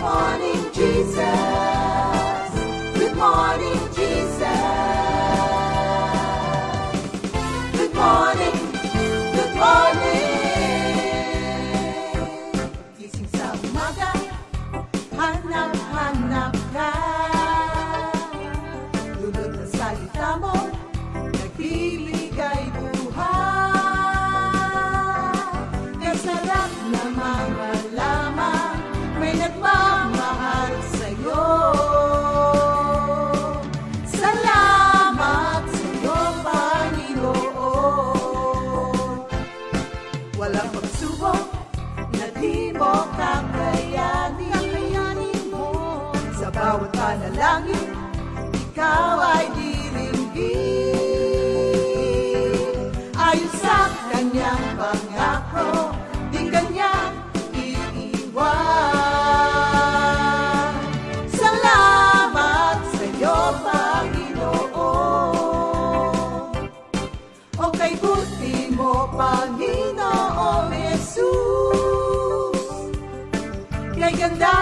morning, Jesus. Good morning, Jesus. Good morning, good morning. Gising sa umaga, hanap-hanap ka. Lulod ang salita mo, nagbibigay buhay. Ang sarap na malaman, may nagmamahal sa'yo. Salamat sa'yo, Panginoon. Walang pagsubok na di mo kakayanin mo. Sa bawat panalangin, ikaw ay diringgin. Ayon sa kanyang pangako, di kanyang iiwan. Salamat sa'yo, Panginoon. O kay buti mo, Panginoong Jesus. Kay ganda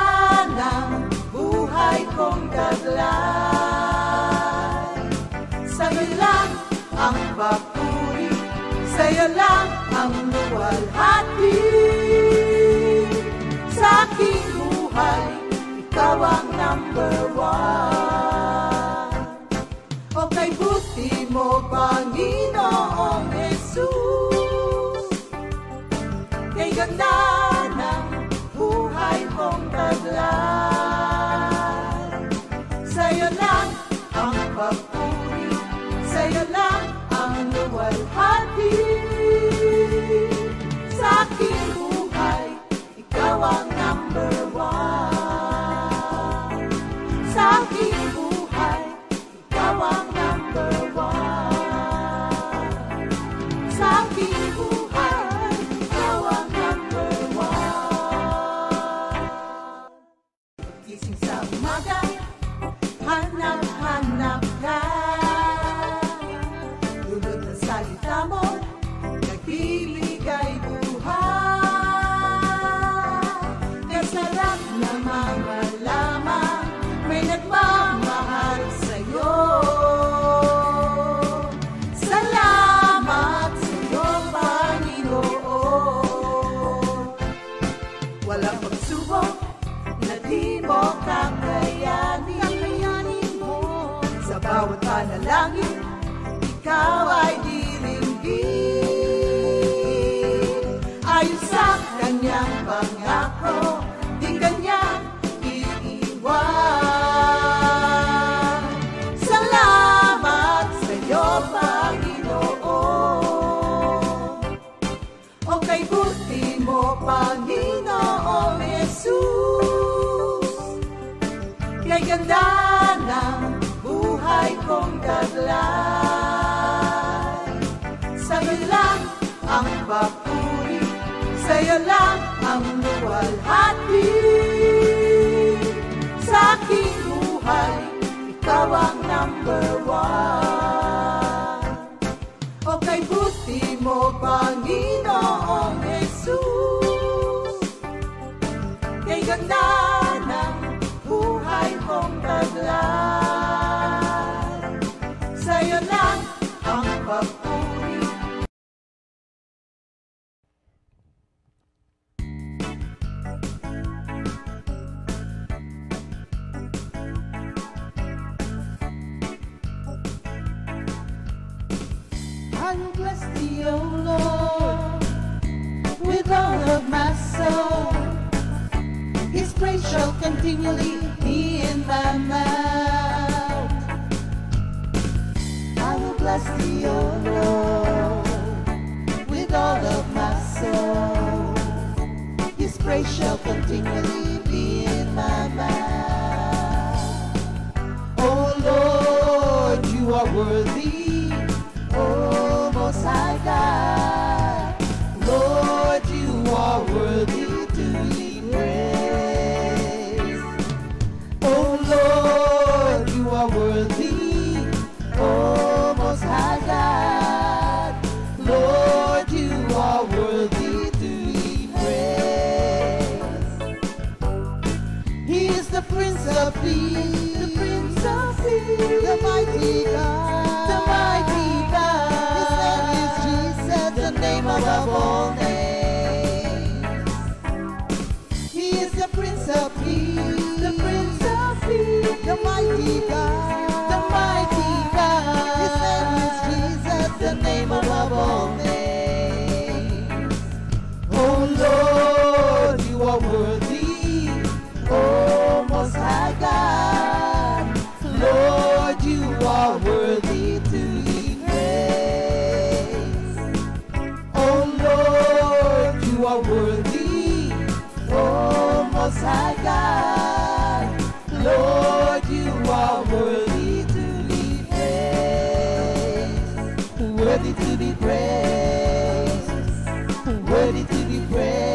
ng buhay kong taglay. Sa'yo lang ang papuri, sa'yo lang ang luwalhati. Sa aking buhay, ikaw ang number one. O kay buti mo, Panginoong Jesus. Kay ganda ng buhay kong taglay. Sa'yo lang ang papuri, sa'yo lang ang luwalhati. Sa aking buhay, ikaw ang number one. Sa aking buhay, ikaw ang number one. Sa aking buhay, ikaw ang number one. Gising sa umaga, hanap-hanap ka. Lulod ang salita mo, nagbibigay buhay. Ang sarap na malaman, may nagmamahal sa'yo. Salamat sa'yo, Panginoon. Walang pagsubok na di mo kakayanin mo. Sa bawat panalangin, ikaw ay diringgin. Ayon sa kanyang pangako, di kanyang iiwan. Salamat sa'yo, Panginoon. O kay buti mo, Panginoong Jesus. Kay ganda ng buhay kong taglay. Sa'yo lang ang papuri, sa'yo lang ang luwalhati. Sa aking buhay, ikaw ang number one. O kay buti mo, Panginoong Jesus. Kay ganda ng buhay kong taglay. Sa'yo lang ang papuri. I will bless thee, O Lord, with all of my soul. His praise shall continually be in my mouth. I will bless thee, O Lord, with all of my soul. His praise shall continually be in my mouth. O Lord, you are worthy, O Most High God. Lord, you are worthy to be praised. Oh Lord, you are worthy, O Most High God. Lord, you are worthy to be praised. He Prince of Peace, the Prince of Peace, the mighty God, the mighty God. His name is Jesus, the name above all names. Oh Lord, you are worthy, oh Most High God. Lord, you are worthy to be praised. Oh Lord, you are worthy, oh Most High God. Lord, you are worthy to be praised. Worthy to be praised. Worthy to be praised.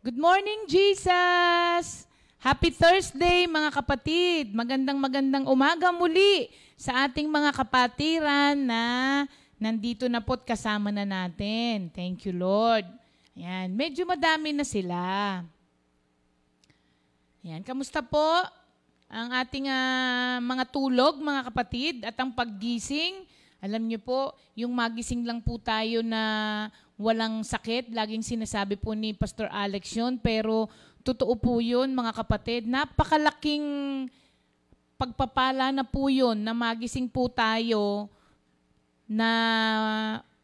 Good morning, Jesus! Happy Thursday, mga kapatid! Magandang umaga muli sa ating mga kapatiran na nandito na po't kasama na natin. Thank you, Lord. Ayan, medyo madami na sila. Ayan, kamusta po ang ating mga tulog, mga kapatid, at ang paggising? Alam niyo po, yung magising lang po tayo na walang sakit, laging sinasabi po ni Pastor Alex yun, pero totoo po yun, mga kapatid. Napakalaking pagpapala na po yun na magising po tayo na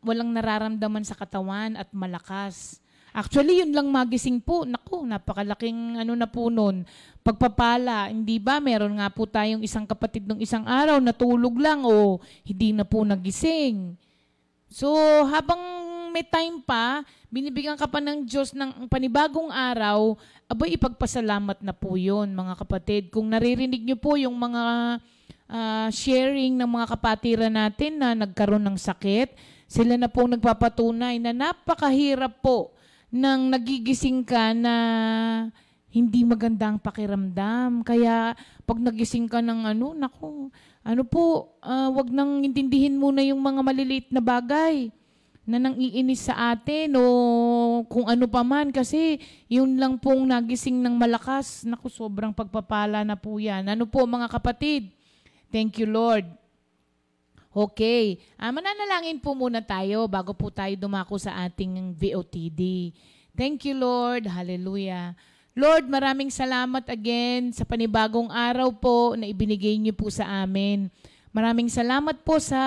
walang nararamdaman sa katawan at malakas. Actually, yun lang magising po. Naku, napakalaking na po nun. Pagpapala, hindi ba? Meron nga po tayong isang kapatid ng isang araw, natulog lang o hindi na po nagising. So, habang may time pa, binibigyan ka pa ng Diyos ng panibagong araw, abay ipagpasalamat na po yun, mga kapatid. Kung naririnig nyo po yung mga sharing ng mga kapatiran natin na nagkaroon ng sakit, sila na po nagpapatunay na napakahirap po nang nagigising ka na hindi magandang pakiramdam. Kaya pag nagising ka ng wag nang intindihin muna yung mga maliliit na bagay na nang iinis sa atin o kung ano pa man. Kasi yun lang pong nagising ng malakas. Naku, sobrang pagpapala na po yan. Ano po mga kapatid? Thank you, Lord. Okay. Mananalangin po muna tayo bago po tayo dumako sa ating VOTD. Thank you, Lord. Hallelujah. Lord, maraming salamat again sa panibagong araw po na ibinigay niyo po sa amin. Maraming salamat po sa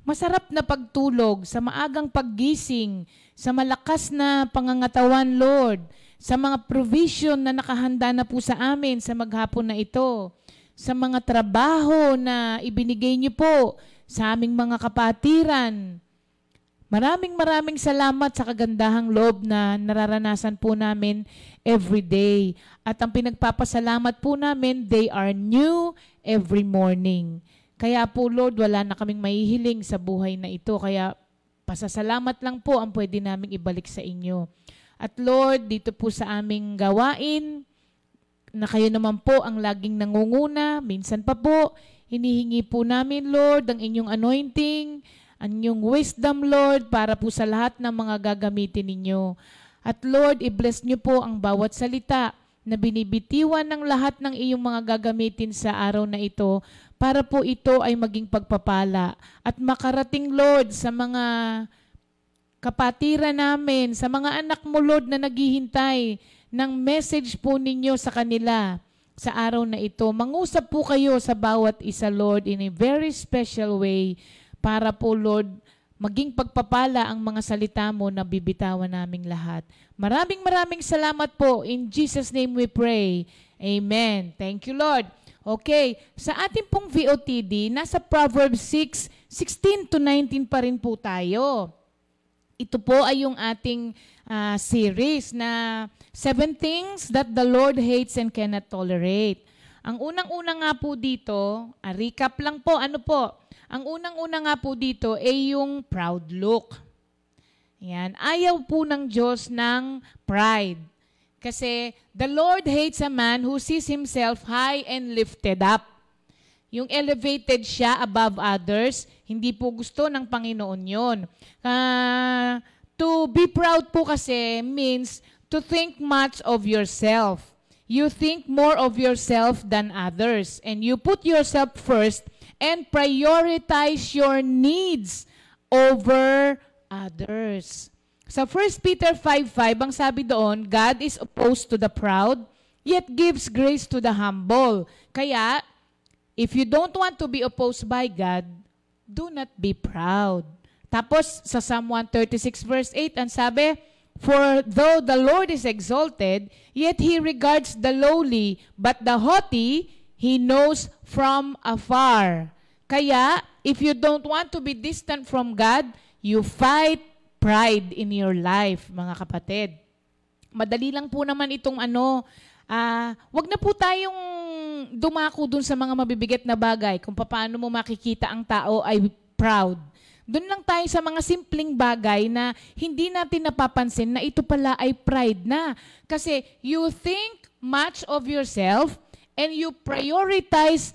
masarap na pagtulog, sa maagang paggising, sa malakas na pangangatawan, Lord, sa mga provision na nakahanda na po sa amin sa maghapon na ito, sa mga trabaho na ibinigay niyo po sa aming mga kapatiran. Maraming salamat sa kagandahang loob na nararanasan po namin every day. At ang pinagpapasalamat po namin, they are new every morning. Kaya po, Lord, wala na kaming mahihiling sa buhay na ito. Kaya pasasalamat lang po ang pwede naming ibalik sa inyo. At Lord, dito po sa aming gawain, na kayo naman po ang laging nangunguna, minsan pa po, hinihingi po namin, Lord, ang inyong anointing, ang inyong wisdom, Lord, para po sa lahat ng mga gagamitin ninyo. At Lord, i-bless nyo po ang bawat salita na binibitiwan ng lahat ng iyong mga gagamitin sa araw na ito, para po ito ay maging pagpapala at makarating, Lord, sa mga kapatiran namin, sa mga anak mo, Lord, na naghihintay ng message po ninyo sa kanila sa araw na ito. Mangusap po kayo sa bawat isa, Lord, in a very special way para po, Lord, maging pagpapala ang mga salita mo na bibitawan naming lahat. Maraming salamat po. In Jesus' name we pray. Amen. Thank you, Lord. Okay, sa ating pong VOTD, nasa Proverbs 6:16-19 pa rin po tayo. Ito po ay yung ating series na 7 things that the Lord hates and cannot tolerate. Ang unang-una nga po dito, recap lang po, ang unang-una nga po dito ay yung proud look. Yan, ayaw po ng Diyos ng pride. Kasi the Lord hates a man who sees himself high and lifted up. Yung elevated siya above others, hindi po gusto ng Panginoon yun. To be proud po kasi means to think much of yourself. You think more of yourself than others. And you put yourself first and prioritize your needs over others. Sa 1 Peter 5:5, ang sabi doon, God is opposed to the proud, yet gives grace to the humble. Kaya, if you don't want to be opposed by God, do not be proud. Tapos, sa Psalm 136 verse 8, ang sabi, for though the Lord is exalted, yet He regards the lowly, but the haughty, He knows from afar. Kaya, if you don't want to be distant from God, you fight pride in your life, mga kapatid. Madali lang po naman itong wag na po tayong dumako dun sa mga mabibigat na bagay kung paano mo makikita ang tao ay proud. Doon lang tayo sa mga simpleng bagay na hindi natin napapansin na ito pala ay pride na. Kasi you think much of yourself and you prioritize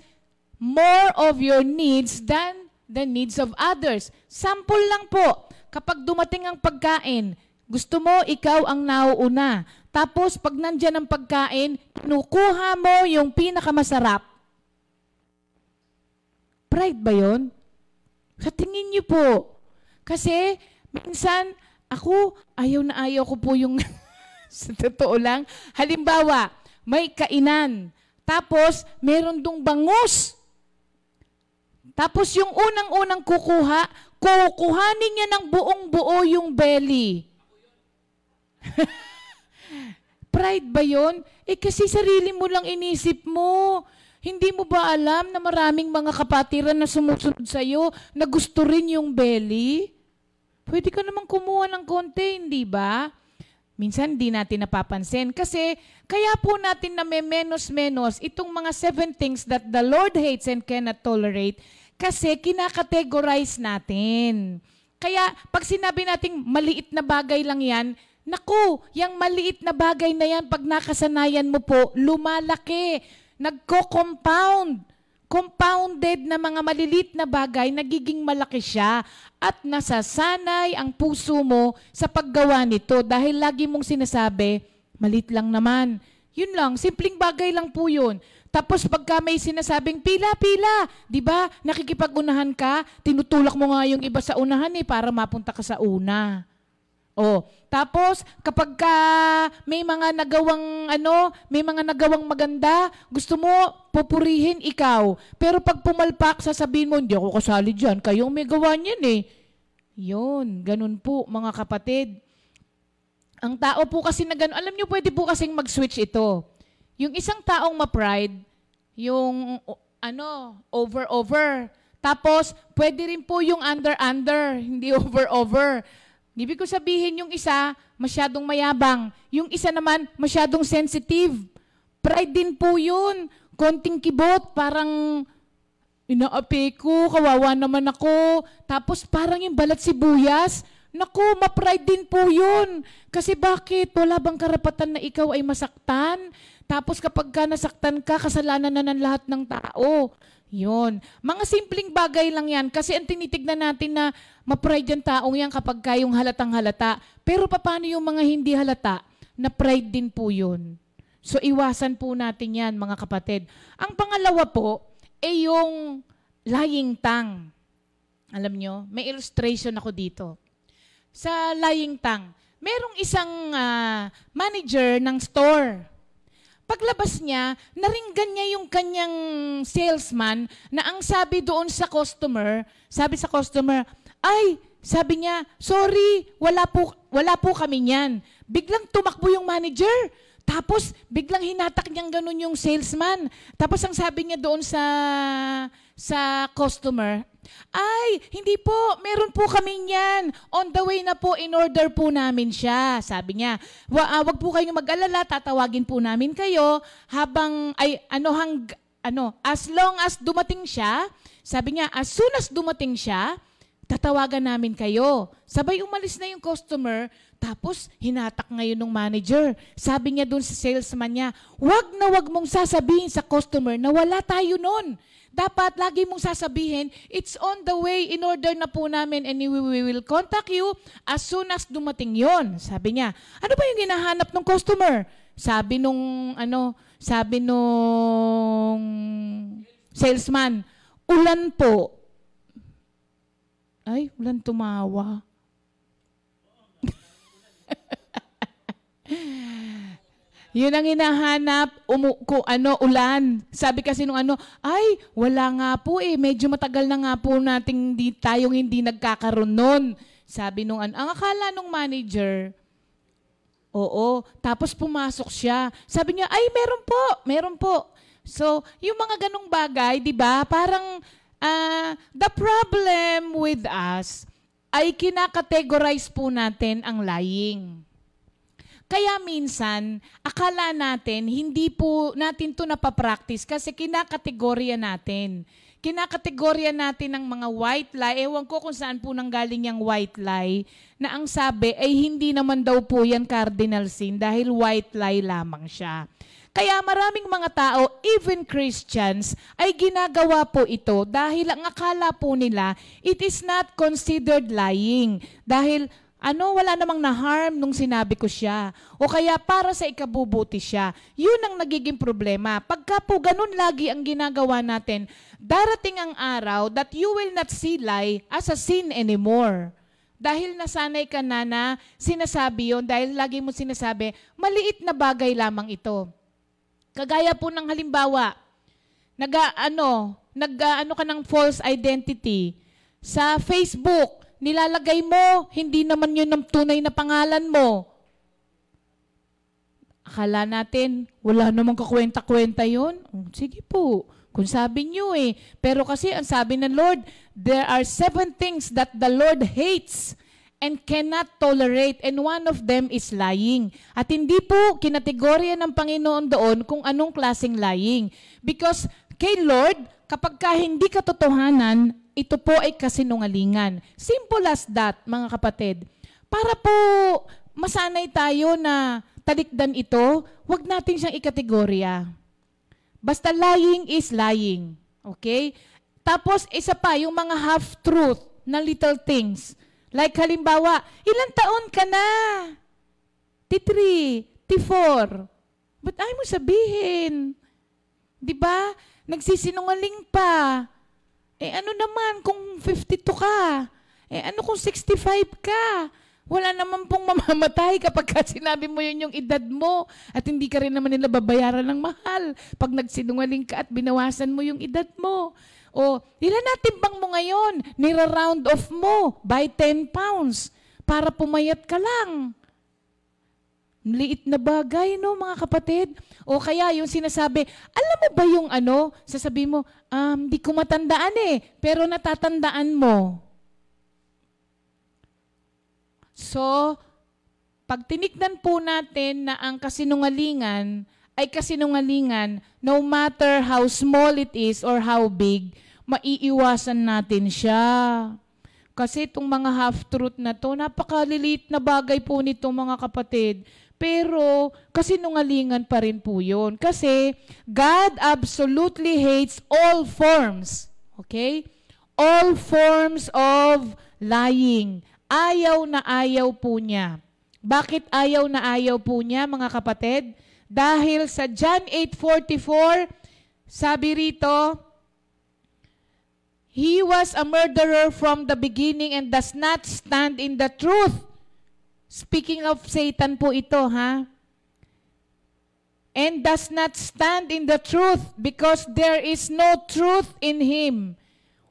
more of your needs than the needs of others. Sample lang po, kapag dumating ang pagkain, gusto mo ikaw ang nauuna. Tapos pag nandyan ang pagkain, kinukuha mo yung pinakamasarap. Pride ba yun? Sa tingin niyo po. Kasi, minsan, ako, ayaw ko po yung, sa totoo lang, halimbawa, may kainan, tapos, meron dong bangus. Tapos, yung unang-unang kukuhanin niya ng buong-buo yung belly. Pride ba yun? Kasi sarili mo lang inisip mo. Hindi mo ba alam na maraming mga kapatiran na sumusunod sa'yo na gusto rin yung belly? Pwede ka naman kumuha ng konti, hindi ba? Minsan di natin napapansin. Kasi kaya po natin na may menos-menos itong mga 7 things that the Lord hates and cannot tolerate kasi kinakategorize natin. Kaya pag sinabi nating maliit na bagay lang yan, naku, yung maliit na bagay na yan, pag nakasanayan mo po, lumalaki. Nagko-compound. Compounded na mga malilit na bagay, nagiging malaki siya at nasasanay ang puso mo sa paggawa nito dahil lagi mong sinasabi, malit lang naman. Yun lang, simpleng bagay lang po yun. Tapos pagka may sinasabing pila, di ba? Nakikipag-unahan ka, tinutulak mo nga yung iba sa unahan para mapunta ka sa una. Tapos kapag may mga nagawang maganda, gusto mo pupurihin ikaw. Pero pag pumalpak, sasabihin mo, hindi ako kasali diyan, kayong may gawa niyan eh. Yun, ganun po mga kapatid. Ang tao po kasi na ganun, alam niyo pwede po kasing mag-switch ito. Yung isang taong ma-pride, yung over. Tapos pwede rin po yung under, hindi over. Ibig ko sabihin, yung isa, masyadong mayabang. Yung isa naman, masyadong sensitive. Pride din po yun. Konting kibot, parang inaapi ko, kawawa naman ako. Tapos parang yung balat sibuyas. Naku, ma-pride din po yun. Kasi bakit? Wala bang karapatan na ikaw ay masaktan? Tapos kapag nasaktan ka, kasalanan na ng lahat ng tao. Yun. Mga simpleng bagay lang yan. Kasi ang tinitignan natin na ma-pride yung taong yan kapag kayong halatang halata. Pero paano yung mga hindi halata? Na pride din po yun. So iwasan po natin yan, mga kapatid. Ang pangalawa po, ay yung lying tongue. Alam nyo, may illustration ako dito. Sa lying tongue, merong isang manager ng store. Paglabas niya, naringgan niya yung kanyang salesman na ang sabi doon sa customer, sabi niya, sorry, wala po kami niyan. Biglang tumakbo yung manager. Tapos, biglang hinatak niyang ganun yung salesman. Tapos, ang sabi niya doon sa customer, hindi po, meron po kami niyan. On the way na po, in order po namin siya. Sabi niya, wag po kayong mag-alala, tatawagin po namin kayo as long as dumating siya, sabi niya, as soon as dumating siya, tatawagan namin kayo. Sabay umalis na yung customer, tapos hinatak ngayon ng manager. Sabi niya doon sa salesman niya, wag mong sasabihin sa customer na wala tayo nun. Dapat lagi mong sasabihin, it's on the way, in order na po namin, and we will contact you as soon as dumating yon. Sabi niya, ano ba yung hinahanap ng customer? Sabi nung salesman, ulan po. Ay, ulan tumawa. Yun ang hinahanap, ulan. Sabi kasi nung ay, wala nga po medyo matagal na nga po nating tayong hindi nagkakaroon nun. Sabi nung ang akala nung manager, oo, tapos pumasok siya. Sabi niya, ay, meron po. So, yung mga ganong bagay, di ba, parang the problem with us ay kinakategorize po natin ang lying. Kaya minsan, akala natin, hindi po natin ito napapractice kasi kinakategorya natin. Kinakategorya natin ng mga white lie. Ewan ko kung saan po nanggaling yung white lie na ang sabi ay hindi naman daw po yan cardinal sin dahil white lie lamang siya. Kaya maraming mga tao, even Christians, ay ginagawa po ito dahil ang akala po nila, it is not considered lying. Dahil wala namang na-harm nung sinabi ko siya. O kaya para sa ikabubuti siya. Yun ang nagiging problema. Pagka po ganun lagi ang ginagawa natin, darating ang araw that you will not see lie as a sin anymore. Dahil nasanay ka na sinasabi yun, dahil lagi mo sinasabi, maliit na bagay lamang ito. Kagaya po ng halimbawa, nag-ano ka ng false identity sa Facebook, nilalagay mo, hindi naman yun ang tunay na pangalan mo. Akala natin, wala namang kakwenta-kwenta yun. Sige po, kung sabi nyo Pero kasi ang sabi ng Lord, there are 7 things that the Lord hates and cannot tolerate, and one of them is lying. At hindi po kinategorya ng Panginoon doon kung anong klaseng lying. Because kay Lord, kapag hindi katotohanan, ito po ay kasinungalingan. Simple as that, mga kapatid. Para po masanay tayo na talikdan ito, wag natin siyang ikategorya. Basta lying is lying. Okay? Tapos, isa pa, yung mga half-truth na little things. Like halimbawa, ilang taon ka na? T3, T4. Ba't ayaw mo sabihin? Diba? Nagsisinungaling pa. Ano naman kung 52 ka? Ano kung 65 ka? Wala naman pong mamamatay kapag sinabi mo yun yung edad mo at hindi ka rin naman nila babayaran ng mahal pag nagsinungaling ka at binawasan mo yung edad mo. O, ilan na timbang mo ngayon? Nira-round off mo by 10 pounds para pumayat ka lang. Liit na bagay, no, mga kapatid? O kaya yung sinasabi, alam mo ba yung sasabi mo, di ko matandaan pero natatandaan mo. So, pag tinignan po natin na ang kasinungalingan ay kasinungalingan, no matter how small it is or how big, maiiwasan natin siya. Kasi itong mga half-truth na to, napakaliliit na bagay po nito, mga kapatid. Pero, kasinungalingan pa rin po yun. Kasi, God absolutely hates all forms. Okay? All forms of lying. Ayaw na ayaw po niya. Bakit ayaw na ayaw po niya, mga kapatid? Dahil sa John 8:44, sabi rito, He was a murderer from the beginning and does not stand in the truth. Speaking of Satan po ito, ha? And does not stand in the truth because there is no truth in him.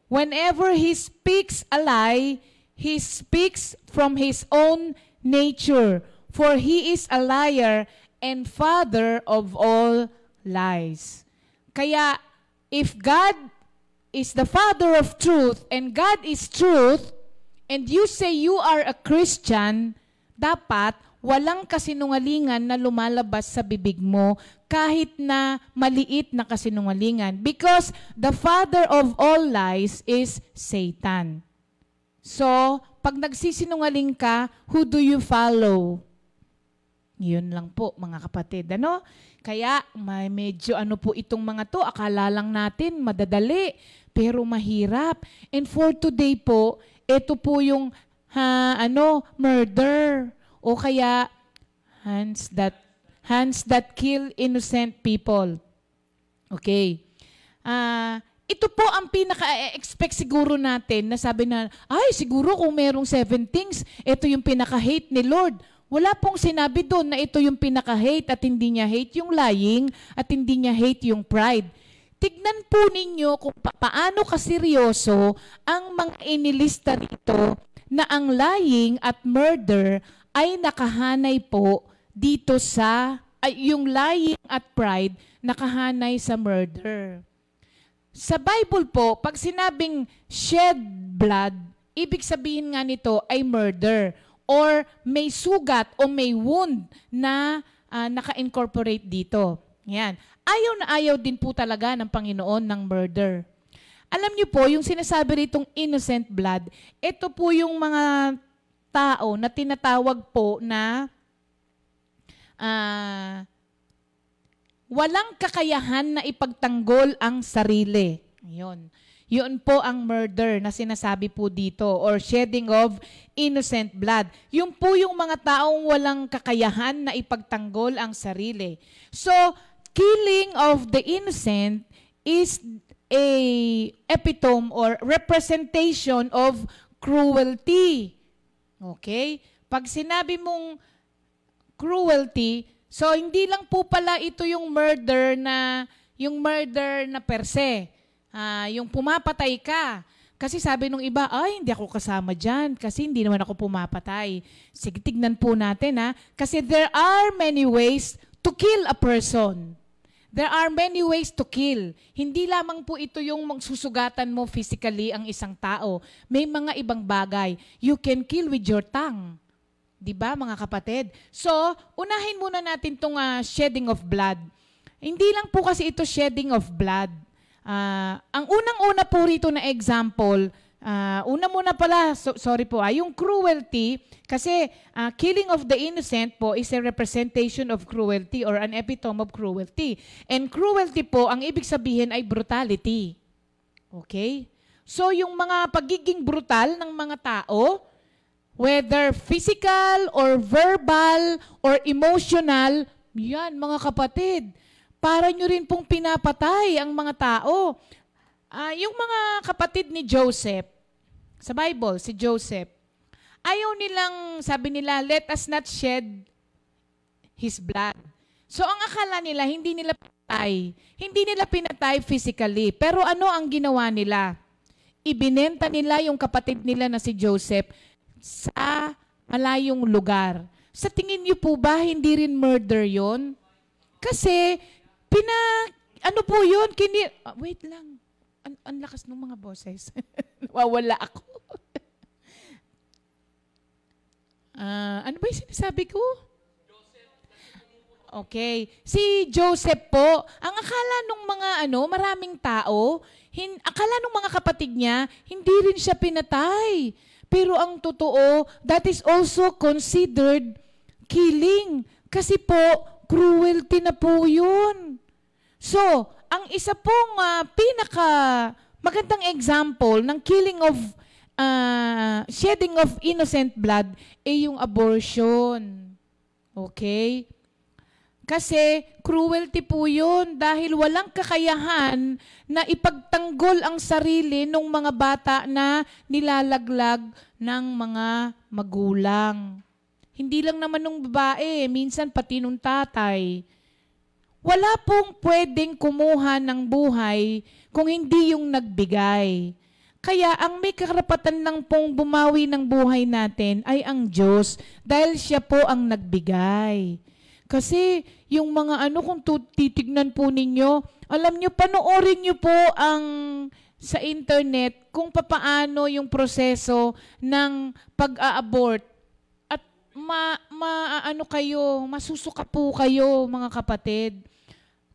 Whenever he speaks a lie, he speaks from his own nature. For he is a liar and father of all lies. Kaya, if God is the father of truth and God is truth, and you say you are a Christian, dapat walang kasinungalingan na lumalabas sa bibig mo kahit na maliit na kasinungalingan. Because the father of all lies is Satan. So, pag nagsisinungaling ka, who do you follow? Yun lang po mga kapatid. Ano? Kaya may medyo ano po itong mga to, akala lang natin madadali, pero mahirap. And for today po, ito po yung murder o kaya hands that kill innocent people. Okay. Ito po ang pinaka-expect siguro natin na sabi na, ay siguro kung merong 7 things, ito yung pinaka-hate ni Lord. Wala pong sinabi doon na ito yung pinaka-hate at hindi niya hate yung lying at hindi niya hate yung pride. Tignan po ninyo kung paano kaseryoso ang mga inilista rito na ang lying at murder ay nakahanay po dito sa, yung lying at pride nakahanay sa murder. Sa Bible po, pag sinabing shed blood, ibig sabihin nga nito ay murder or may sugat o may wound na naka-incorporate dito. Yan. Ayaw na ayaw din po talaga ng Panginoon ng murder. Alam niyo po, yung sinasabi ritong innocent blood, ito po yung mga tao na tinatawag po na walang kakayahan na ipagtanggol ang sarili. Ayun. Yun po ang murder na sinasabi po dito or shedding of innocent blood. Yun po yung mga taong walang kakayahan na ipagtanggol ang sarili. So, killing of the innocent is a epitome or representation of cruelty. Okay? Pag sinabi mong cruelty, so hindi lang po pala ito yung murder na per se. Yung pumapatay ka. Kasi sabi nung iba, ay hindi ako kasama dyan kasi hindi naman ako pumapatay. Sige, tignan po natin ha. Kasi there are many ways to kill a person. There are many ways to kill. Hindi lamang po ito yung magsusugatan mo physically ang isang tao. May mga ibang bagay. You can kill with your tongue. Diba mga kapatid? So, unahin muna natin itong shedding of blood. Hindi lang po kasi ito shedding of blood. Ang unang-una po rito na example, una muna pala, sorry po, yung cruelty, kasi killing of the innocent po is a representation of cruelty or an epitome of cruelty. And cruelty po, ang ibig sabihin ay brutality. Okay? So, yung mga pagiging brutal ng mga tao, whether physical or verbal or emotional, yan mga kapatid, para nyo rin pong pinapatay ang mga tao. Yung mga kapatid ni Joseph, sa Bible, si Joseph, ayaw nilang, sabi nila, let us not shed his blood. So ang akala nila, hindi nila pinatay. Hindi nila pinatay physically. Pero ano ang ginawa nila? Ibinenta nila yung kapatid nila na si Joseph sa malayong lugar. Sa tingin niyo po ba, hindi rin murder yon? Kasi, ano po yun? Wait lang. Ang lakas ng mga boses. Nawawala ako. Ano ba yung sinasabi ko? Okay. Si Joseph po, ang akala nung mga maraming tao, akala nung mga kapatid niya, hindi rin siya pinatay. Pero ang totoo, that is also considered killing. Kasi po, cruelty na po yun. So, ang isa pong pinaka magandang example ng killing of shedding of innocent blood ay yung abortion. Okay? Kasi cruelty po yun dahil walang kakayahan na ipagtanggol ang sarili ng mga bata na nilalaglag ng mga magulang. Hindi lang naman nung babae, minsan pati nung tatay. Wala pong pwedeng kumuha ng buhay kung hindi yung nagbigay. Kaya ang may karapatan lang pong bumawi ng buhay natin ay ang Diyos dahil siya po ang nagbigay. Kasi yung mga kung titignan po ninyo, alam nyo, panoorin nyo po sa internet kung papaano yung proseso ng pag-a-abort. At masusuka po kayo mga kapatid.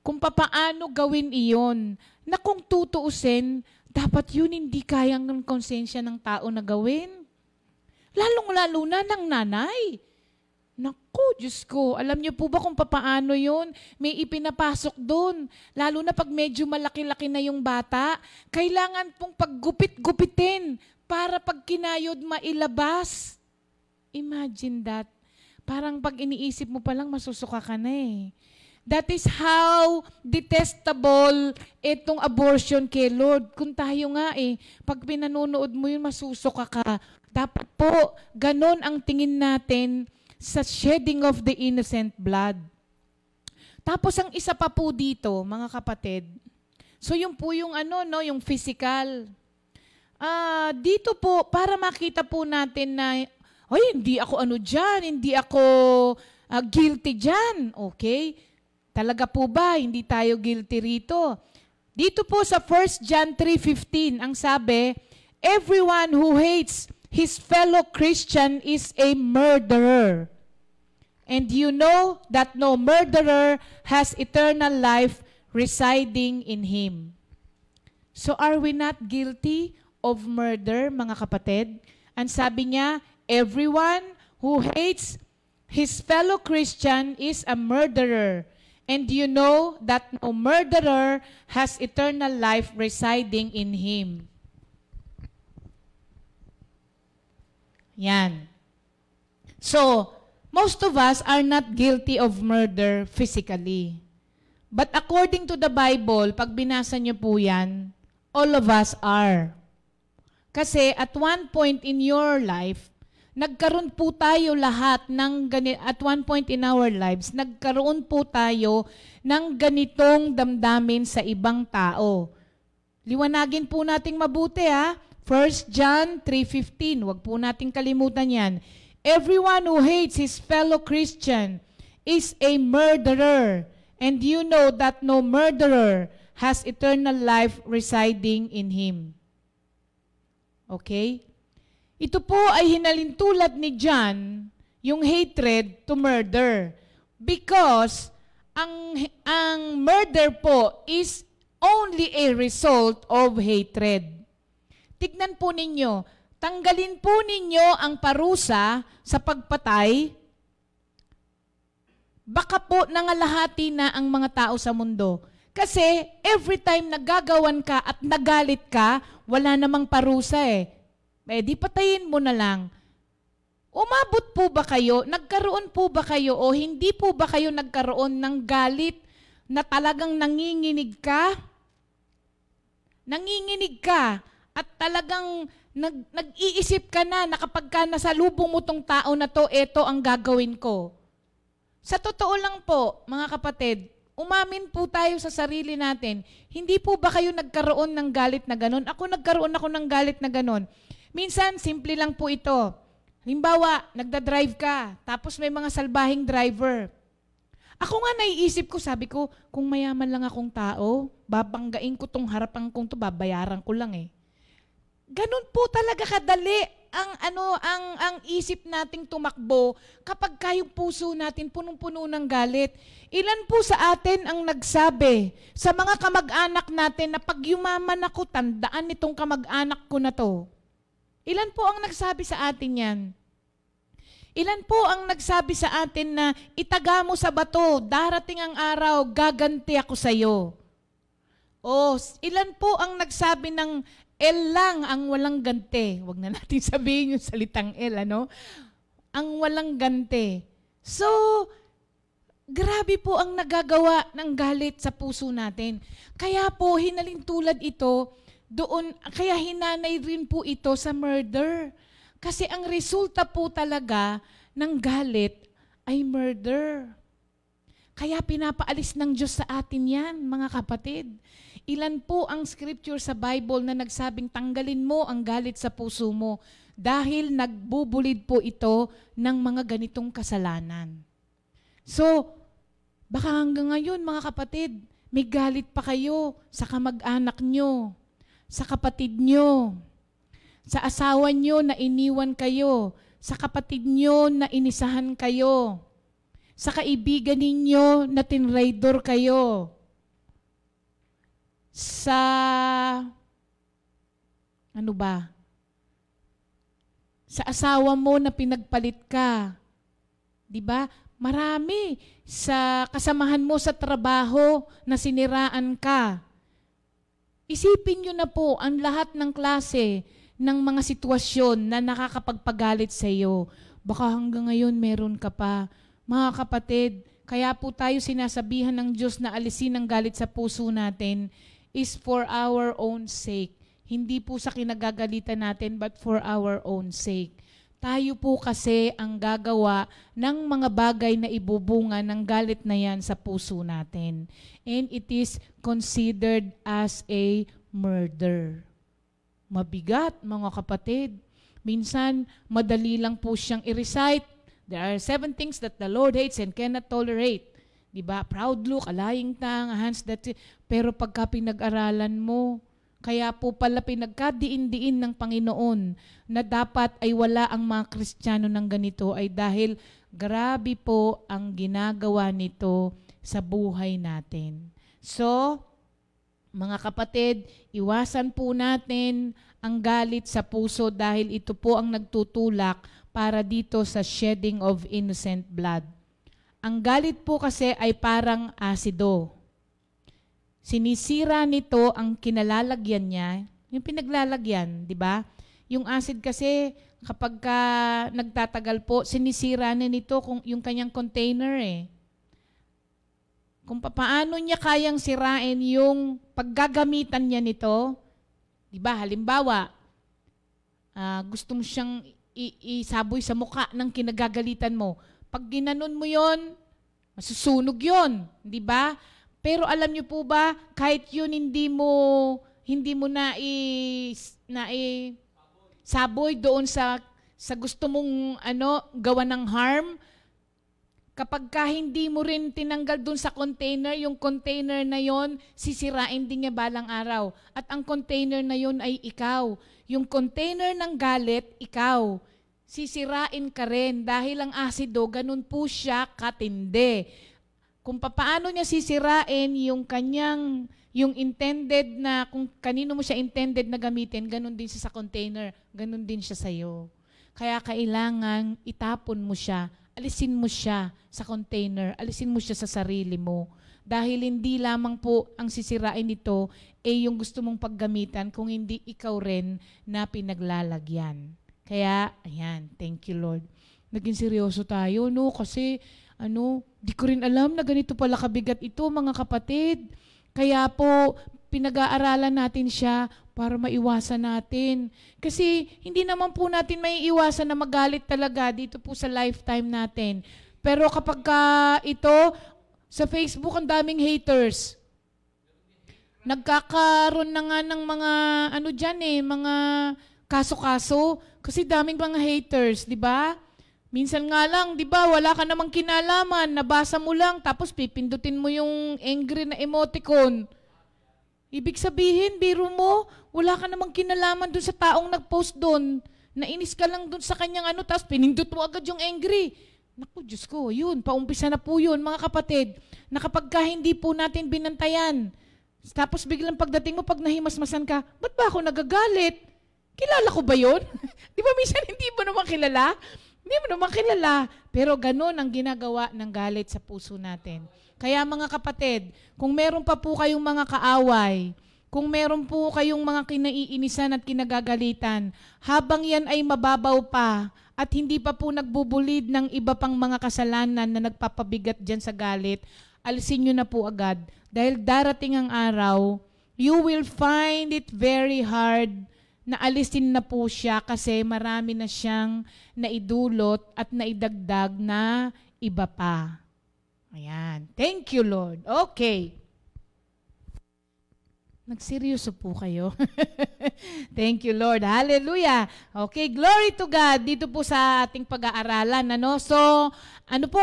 Kung papaano gawin iyon, na kung tutuusin, dapat yun hindi kayang ng konsensya ng tao na gawin. Lalong-lalo na ng nanay. Naku, Diyos ko, alam niyo po ba kung papaano yun? May ipinapasok doon. Lalo na pag medyo malaki-laki na yung bata, kailangan pong paggupit-gupitin para pag kinayod mailabas. Imagine that. Parang pag iniisip mo palang masusuka ka na eh. That is how detestable itong abortion kay Lord. Kung tayo nga pag pinanunood mo yun, masusuka ka. Dapat po, ganon ang tingin natin sa shedding of the innocent blood. Tapos ang isa pa po dito, mga kapatid, so yung po yung yung physical. Dito po, para makita po natin na, hindi ako dyan, hindi ako guilty dyan. Okay? Talaga po ba, hindi tayo guilty rito? Dito po sa 1 John 3:15, ang sabi, everyone who hates his fellow Christian is a murderer. And you know that no murderer has eternal life residing in him. So are we not guilty of murder, mga kapatid? Ang sabi niya, everyone who hates his fellow Christian is a murderer. And you know that no murderer has eternal life residing in him. Yan. So, most of us are not guilty of murder physically. But according to the Bible, pag binasa niyo po yan, all of us are. Kasi at one point in your life, nagkaroon po tayo lahat at one point in our lives, nagkaroon po tayo ng ganitong damdamin sa ibang tao. Liwanagin po nating mabuti 1 John 3:15, wag po nating kalimutan yan. Everyone who hates his fellow Christian is a murderer, and you know that no murderer has eternal life residing in him. Okay? Ito po ay hinalintulad ni John, yung hatred to murder. Because ang murder po is only a result of hatred. Tignan po ninyo, tanggalin po ninyo ang parusa sa pagpatay, baka po nangalahati na ang mga tao sa mundo. Kasi every time nagagawan ka at nagalit ka, wala namang parusa di patayin mo na lang. Umabot po ba kayo, nagkaroon po ba kayo o hindi po ba kayo nagkaroon ng galit na talagang nanginginig ka? Nanginginig ka. At talagang nag-iisip ka na kapag ka nasalubong mo tong tao na to, eto ang gagawin ko. Sa totoo lang po, mga kapatid, umamin po tayo sa sarili natin. Hindi po ba kayo nagkaroon ng galit na ganon? Nagkaroon ako ng galit na ganon. Minsan, simple lang po ito. Halimbawa, nagda-drive ka, tapos may mga salbahing driver. Ako nga naiisip ko, sabi ko, kung mayaman lang akong tao, babanggain ko tong harapan kong to, babayaran ko lang Ganun po talaga kadali ang isip nating tumakbo kapag kayong puso natin punong-puno ng galit. Ilan po sa atin ang nagsabi sa mga kamag-anak natin na pag yumaman ako, tandaan nitong kamag-anak ko na to. Ilan po ang nagsabi sa atin yan? Ilan po ang nagsabi sa atin na itaga mo sa bato, darating ang araw, gaganti ako sa iyo. O ilan po ang nagsabi ng L lang ang walang ganti. Huwag na natin sabihin yung salitang L, Ang walang ganti. So, grabe po ang nagagawa ng galit sa puso natin. Kaya po, hinalintulad ito doon, kaya hinanay rin po ito sa murder. Kasi ang resulta po talaga ng galit ay murder. Kaya pinapaalis ng Diyos sa atin yan, mga kapatid. Ilan po ang scripture sa Bible na nagsabing tanggalin mo ang galit sa puso mo dahil nagbubulid po ito ng mga ganitong kasalanan. So, baka hanggang ngayon mga kapatid, may galit pa kayo sa kamag-anak nyo, sa kapatid nyo, sa asawa nyo na iniwan kayo, sa kapatid nyo na inisahan kayo, sa kaibigan ninyo na tinraidor kayo, sa sa asawa mo na pinagpalit ka, 'Di ba? Marami sa kasamahan mo sa trabaho na siniraan ka. Isipin nyo na po ang lahat ng klase ng mga sitwasyon na nakakapagpagalit sa iyo. Baka hanggang ngayon meron ka pa. Mga kapatid, kaya po tayo sinasabihan ng Diyos na alisin ang galit sa puso natin is for our own sake. Hindi po sa kinagagalitan natin but for our own sake. Tayo po kasi ang gagawa ng mga bagay na ibubunga ng galit na yan sa puso natin. And it is considered as a murder. Mabigat, mga kapatid. Minsan, madali lang po siyang i-recite. There are 7 things that the Lord hates and cannot tolerate. Diba? Proud look, a lying tongue, a hands that... Pero pagka pinag-aralan mo, kaya po pala pinagkadiin-diin ng Panginoon na dapat ay wala ang mga Kristiyano ng ganito ay dahil grabe po ang ginagawa nito sa buhay natin. So, mga kapatid, iwasan po natin ang galit sa puso dahil ito po ang nagtutulak para dito sa shedding of innocent blood. Ang galit po kasi ay parang asido. Sinisira nito ang kinalalagyan niya, yung pinaglalagyan, di ba? Yung acid kasi kapag nagtatagal po, sinisira na nito yung kanyang container eh. Kung paano niya kayang sirain yung paggagamitan niya nito, di ba? Halimbawa, gusto mo siyang isaboy sa mukha ng kinagagalitan mo. Pag ginanon mo yon, masusunog yon, di ba? Pero alam niyo po ba, kahit yun hindi mo saboy doon sa gusto mong gawa ng harm, kapag hindi mo rin tinanggal doon sa container, yung container na yon, sisirain din niya balang araw. At ang container na yon ay ikaw. Yung container ng galit, ikaw. Sisirain ka rin dahil ang asido, ganun po siya katindi. Kung paano niya sisirain yung intended na, kung kanino mo siya intended na gamitin, ganun din siya sa container, ganun din siya sa'yo. Kaya kailangan itapon mo siya, alisin mo siya sa container, alisin mo siya sa sarili mo. Dahil hindi lamang po ang sisirain nito yung gusto mong paggamitan, kung hindi ikaw rin na pinaglalagyan. Kaya, ayan, thank you Lord. Naging seryoso tayo, no? Kasi, di ko rin alam na ganito pala kabigat ito, mga kapatid. Kaya po, pinag-aaralan natin siya para maiwasan natin. Kasi hindi naman po natin may iwasan na magalit talaga dito po sa lifetime natin. Pero kapag ito, sa Facebook, ang daming haters. Nagkakaroon na nga ng mga, mga kaso-kaso. Kasi daming mga haters, di ba? Minsan nga lang, di ba, wala ka namang kinalaman, nabasa mo lang, tapos pipindutin mo yung angry na emoticon. Ibig sabihin, biro mo, wala ka namang kinalaman dun sa taong nag-post dun. Nainis ka lang dun sa kanyang tapos pinindot mo agad yung angry. Naku, Diyos ko, yun, paumpisa na po yun, mga kapatid, na kapag hindi po natin binantayan, tapos biglang pagdating mo, pag nahimasmasan ka, ba't ba ako nagagalit? Kilala ko ba yun? Di ba minsan hindi mo naman kilala? Hindi mo naman kilala, pero ganun ang ginagawa ng galit sa puso natin. Kaya mga kapatid, kung meron pa po kayong mga kaaway, kung meron po kayong mga kinaiinisan at kinagagalitan, habang yan ay mababaw pa at hindi pa po nagbubulid ng iba pang mga kasalanan na nagpapabigat dyan sa galit, alisin nyo na po agad. Dahil darating ang araw, you will find it very hard na alisin na po siya kasi marami na siyang naidulot at naidagdag na iba pa. Ayan. Thank you, Lord. Okay. Nagseryoso po kayo. Thank you, Lord. Hallelujah. Okay, glory to God. Dito po sa ating pag-aaralan. So,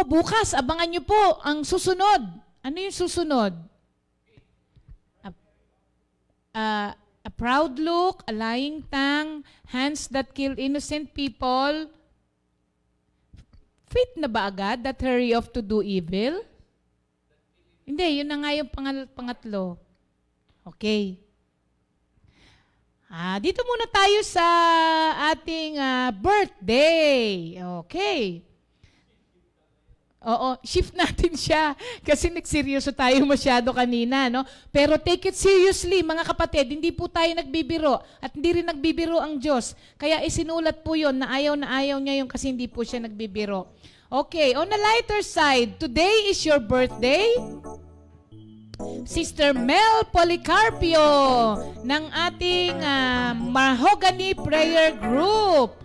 bukas, abangan nyo po ang susunod. Ano yung susunod? A proud look, a lying tongue, hands that kill innocent people. Fit na ba agad that hurry off to do evil? Hindi, yun na nga yung pangatlo. Okay. Dito muna tayo sa ating birthday. Okay. Oo, shift natin siya kasi nagseryoso tayo masyado kanina, no? Pero take it seriously, mga kapatid, hindi po tayo nagbibiro at hindi rin nagbibiro ang Diyos. Kaya isinulat po yon na ayaw niya yung kasi hindi po siya nagbibiro. Okay, on the lighter side, today is your birthday. Sister Mel Policarpio ng ating Mahogany Prayer Group.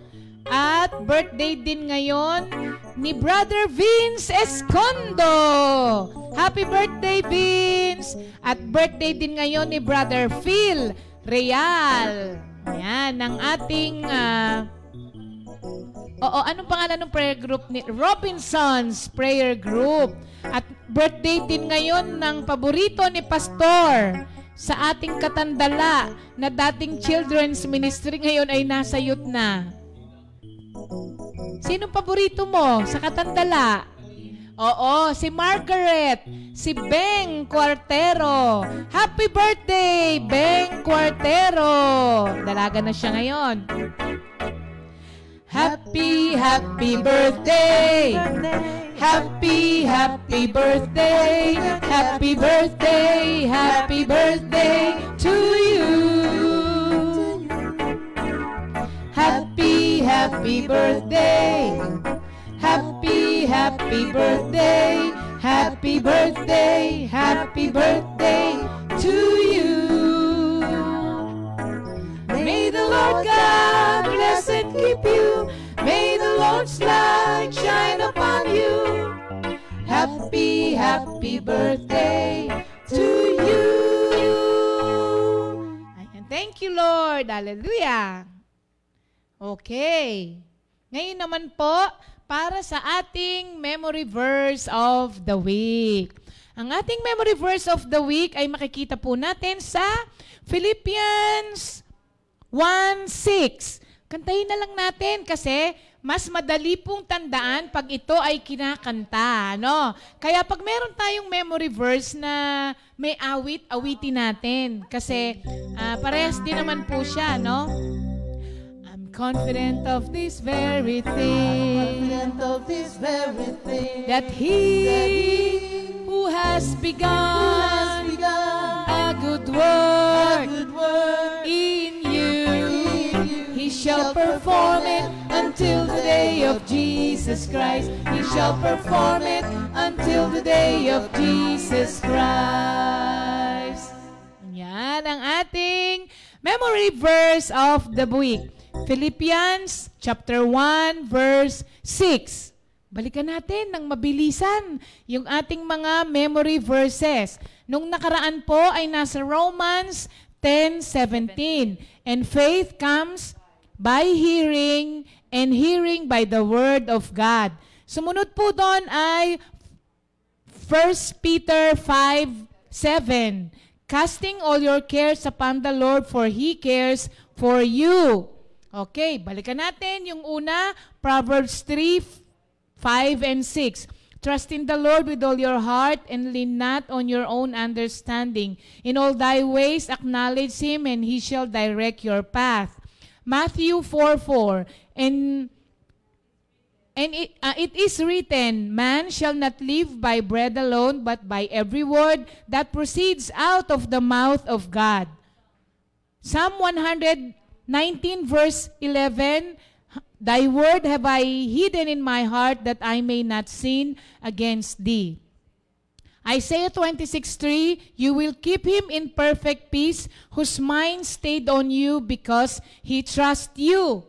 At birthday din ngayon ni Brother Vince Escondo. Happy birthday, Vince! At birthday din ngayon ni Brother Phil Real. Ayan, ng ating... anong pangalan ng prayer group? Robinson's Prayer Group. At birthday din ngayon ng paborito ni Pastor sa ating Katandala na dating children's ministry ngayon ay nasa youth na. Sino paborito mo sa Katandala? Oo, si Margaret, si Beng Cuartero. Happy birthday, Beng Cuartero. Dalaga na siya ngayon. Happy, happy birthday. Happy, happy birthday. Happy birthday, happy birthday to you. Happy, happy birthday. Happy, happy birthday. Happy birthday, happy birthday to you. May the Lord God bless and keep you. May the Lord's light shine upon you. Happy, happy birthday to you. Ayan. Thank you, Lord. Hallelujah. Okay. Ngayon naman po, para sa ating memory verse of the week. Ang ating memory verse of the week ay makikita po natin sa Philippians 1:6. Kantahin na lang natin kasi mas madali pong tandaan pag ito ay kinakanta. No? Kaya pag meron tayong memory verse na may awit, awitin natin. Kasi parehas din naman po siya, no? Confident of this very thing, that He who has begun a good work in you, He shall perform it until the day of Jesus Christ. He shall perform it until the day of Jesus Christ. Yan ang ating memory verse of the week. Philippians chapter 1 verse 6. Balikan natin ng mabilisan yung ating mga memory verses. Nung nakaraan po ay nasa Romans 10:17. And faith comes by hearing, and hearing by the word of God. Sumunod po doon ay 1 Peter 5:7. Casting all your cares upon the Lord, for He cares for you. Okay, balikan natin yung una, Proverbs 3:5 and 6. Trust in the Lord with all your heart and lean not on your own understanding. In all thy ways acknowledge Him, and He shall direct your path. Matthew 4:4. And it is written, man shall not live by bread alone, but by every word that proceeds out of the mouth of God. Psalm 119 verse 11, thy word have I hidden in my heart that I may not sin against thee. Isaiah 26:3, you will keep him in perfect peace, whose mind stayed on you because he trusts you.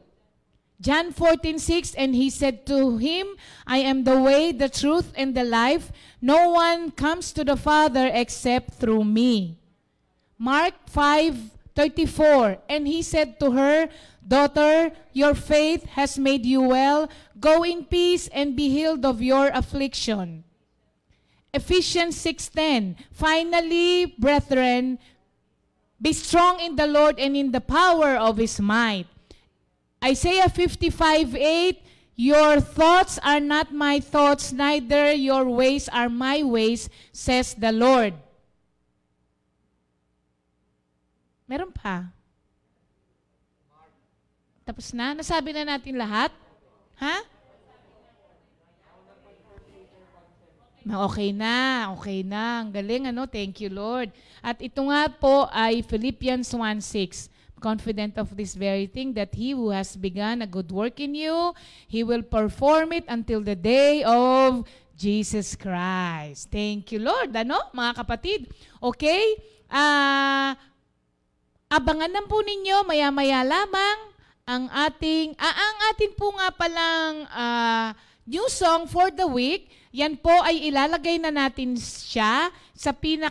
John 14:6, and he said to him, I am the way, the truth, and the life. No one comes to the Father except through me. Mark 5:34, and he said to her, daughter, your faith has made you well. Go in peace and be healed of your affliction. Ephesians 6:10, finally, brethren, be strong in the Lord and in the power of His might. Isaiah 55:8, your thoughts are not my thoughts, neither your ways are my ways, says the Lord. Meron pa? Tapos na? Nasabi na natin lahat? Ha? Okay na, okay na. Ang galing, ano? Thank you, Lord. At ito nga po ay Philippians 1:6. Confident of this very thing, that He who has begun a good work in you, He will perform it until the day of Jesus Christ. Thank you, Lord. Ano, mga kapatid? Okay? Abangan lang po ninyo, maya-maya lamang, ang atin po nga palang new song for the week. Yan po ay ilalagay na natin siya sa yun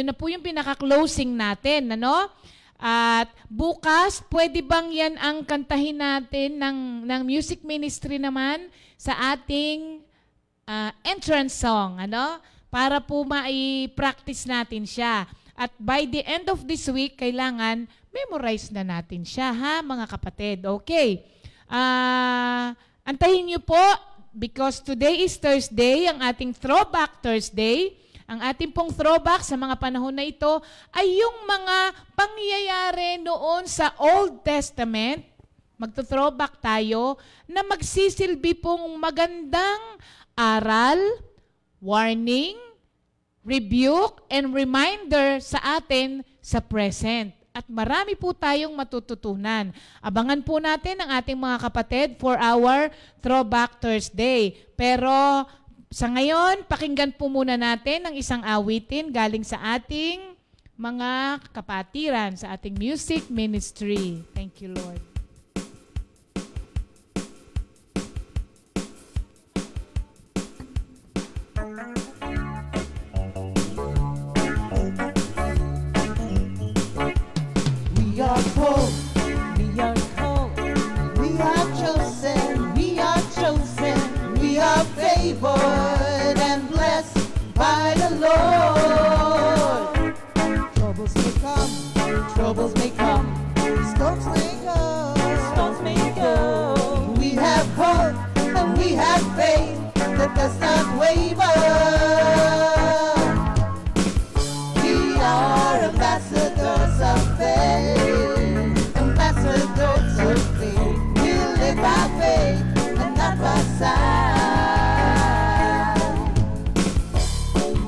na po yung pinaka-closing natin, ano? At bukas, pwede bang yan ang kantahin natin ng music ministry naman sa ating entrance song, ano? Para po mai-practice natin siya. At by the end of this week, kailangan memorize na natin siya, ha, mga kapatid? Okay. Antayin niyo po, because today is Thursday, ang ating Throwback Thursday. Ang ating pong throwback sa mga panahon na ito ay yung mga pangyayari noon sa Old Testament. Magto-throwback tayo na magsisilbi pong magandang aral, warning, rebuke, and reminder sa atin sa present. At marami po tayong matututunan. Abangan po natin ang ating mga kapatid for our Throwback Thursday. Pero sa ngayon, pakinggan po muna natin ang isang awitin galing sa ating mga kapatiran, sa ating music ministry. Thank you, Lord. We are called, we are called, we are chosen, we are chosen, we are favored and blessed by the Lord. Troubles may come, storms may go, We have hope and we have faith that does not waver. We are ambassadors of faith, ambassadors of faith. We live by faith and not by sight.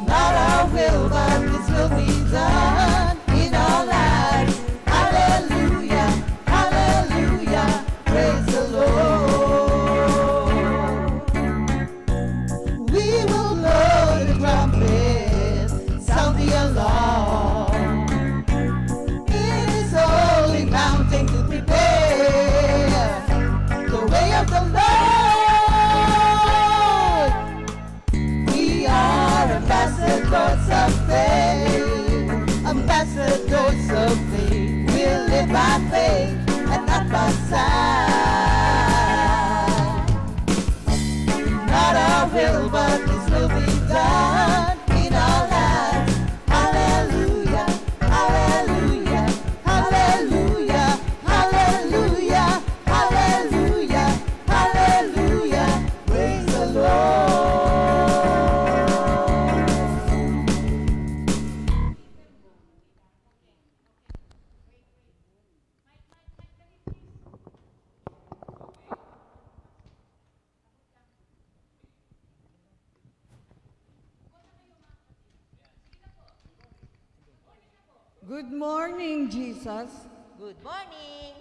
Not our will, but His will be done in our lives. Hallelujah, hallelujah, praise the Lord. We will blow the trumpet, sound the alarm. It is holy mountain to prepare the way of the Lord. We are ambassadors of faith, ambassadors of faith. We live by faith and not by sight. Not our will, but His will be done in our lives. Hallelujah, hallelujah, hallelujah, hallelujah, hallelujah, hallelujah. Praise the Lord. Good morning, Jesus. Good morning.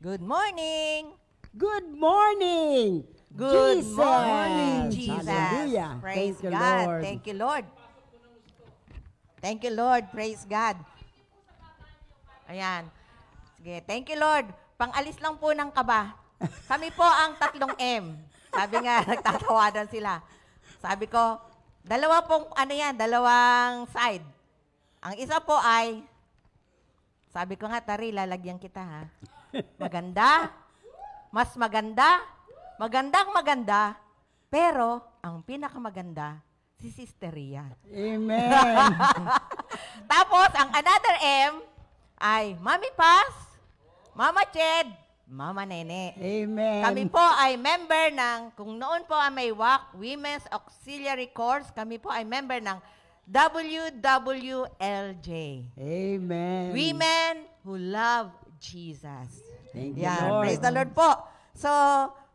Good morning. Good morning. Good Jesus. morning, Jesus. Hallelujah. Praise Thank you, God. Lord. Thank you, Lord. Thank you, Lord. Praise God. Ayan. Sige, thank you, Lord. Pang-alis lang po ng kaba. Kami po ang 3 M. Sabi nga, nagtatawanan sila. Sabi ko, dalawang side. Ang isa po ay, sabi ko nga, Tari, lalagyan kita, ha? Maganda, mas maganda, magandang maganda, pero ang pinakamaganda, si Sister Ria. Amen. Tapos, ang another M ay Mami Paz, Mama Ched, Mama Nene. Amen. Kami po ay member ng, kung noon po ay may WAC, Women's Auxiliary Course, kami po ay member ng WWLJ. Amen. Women who love Jesus. Thank you, Yan, Lord. praise the Lord po. So,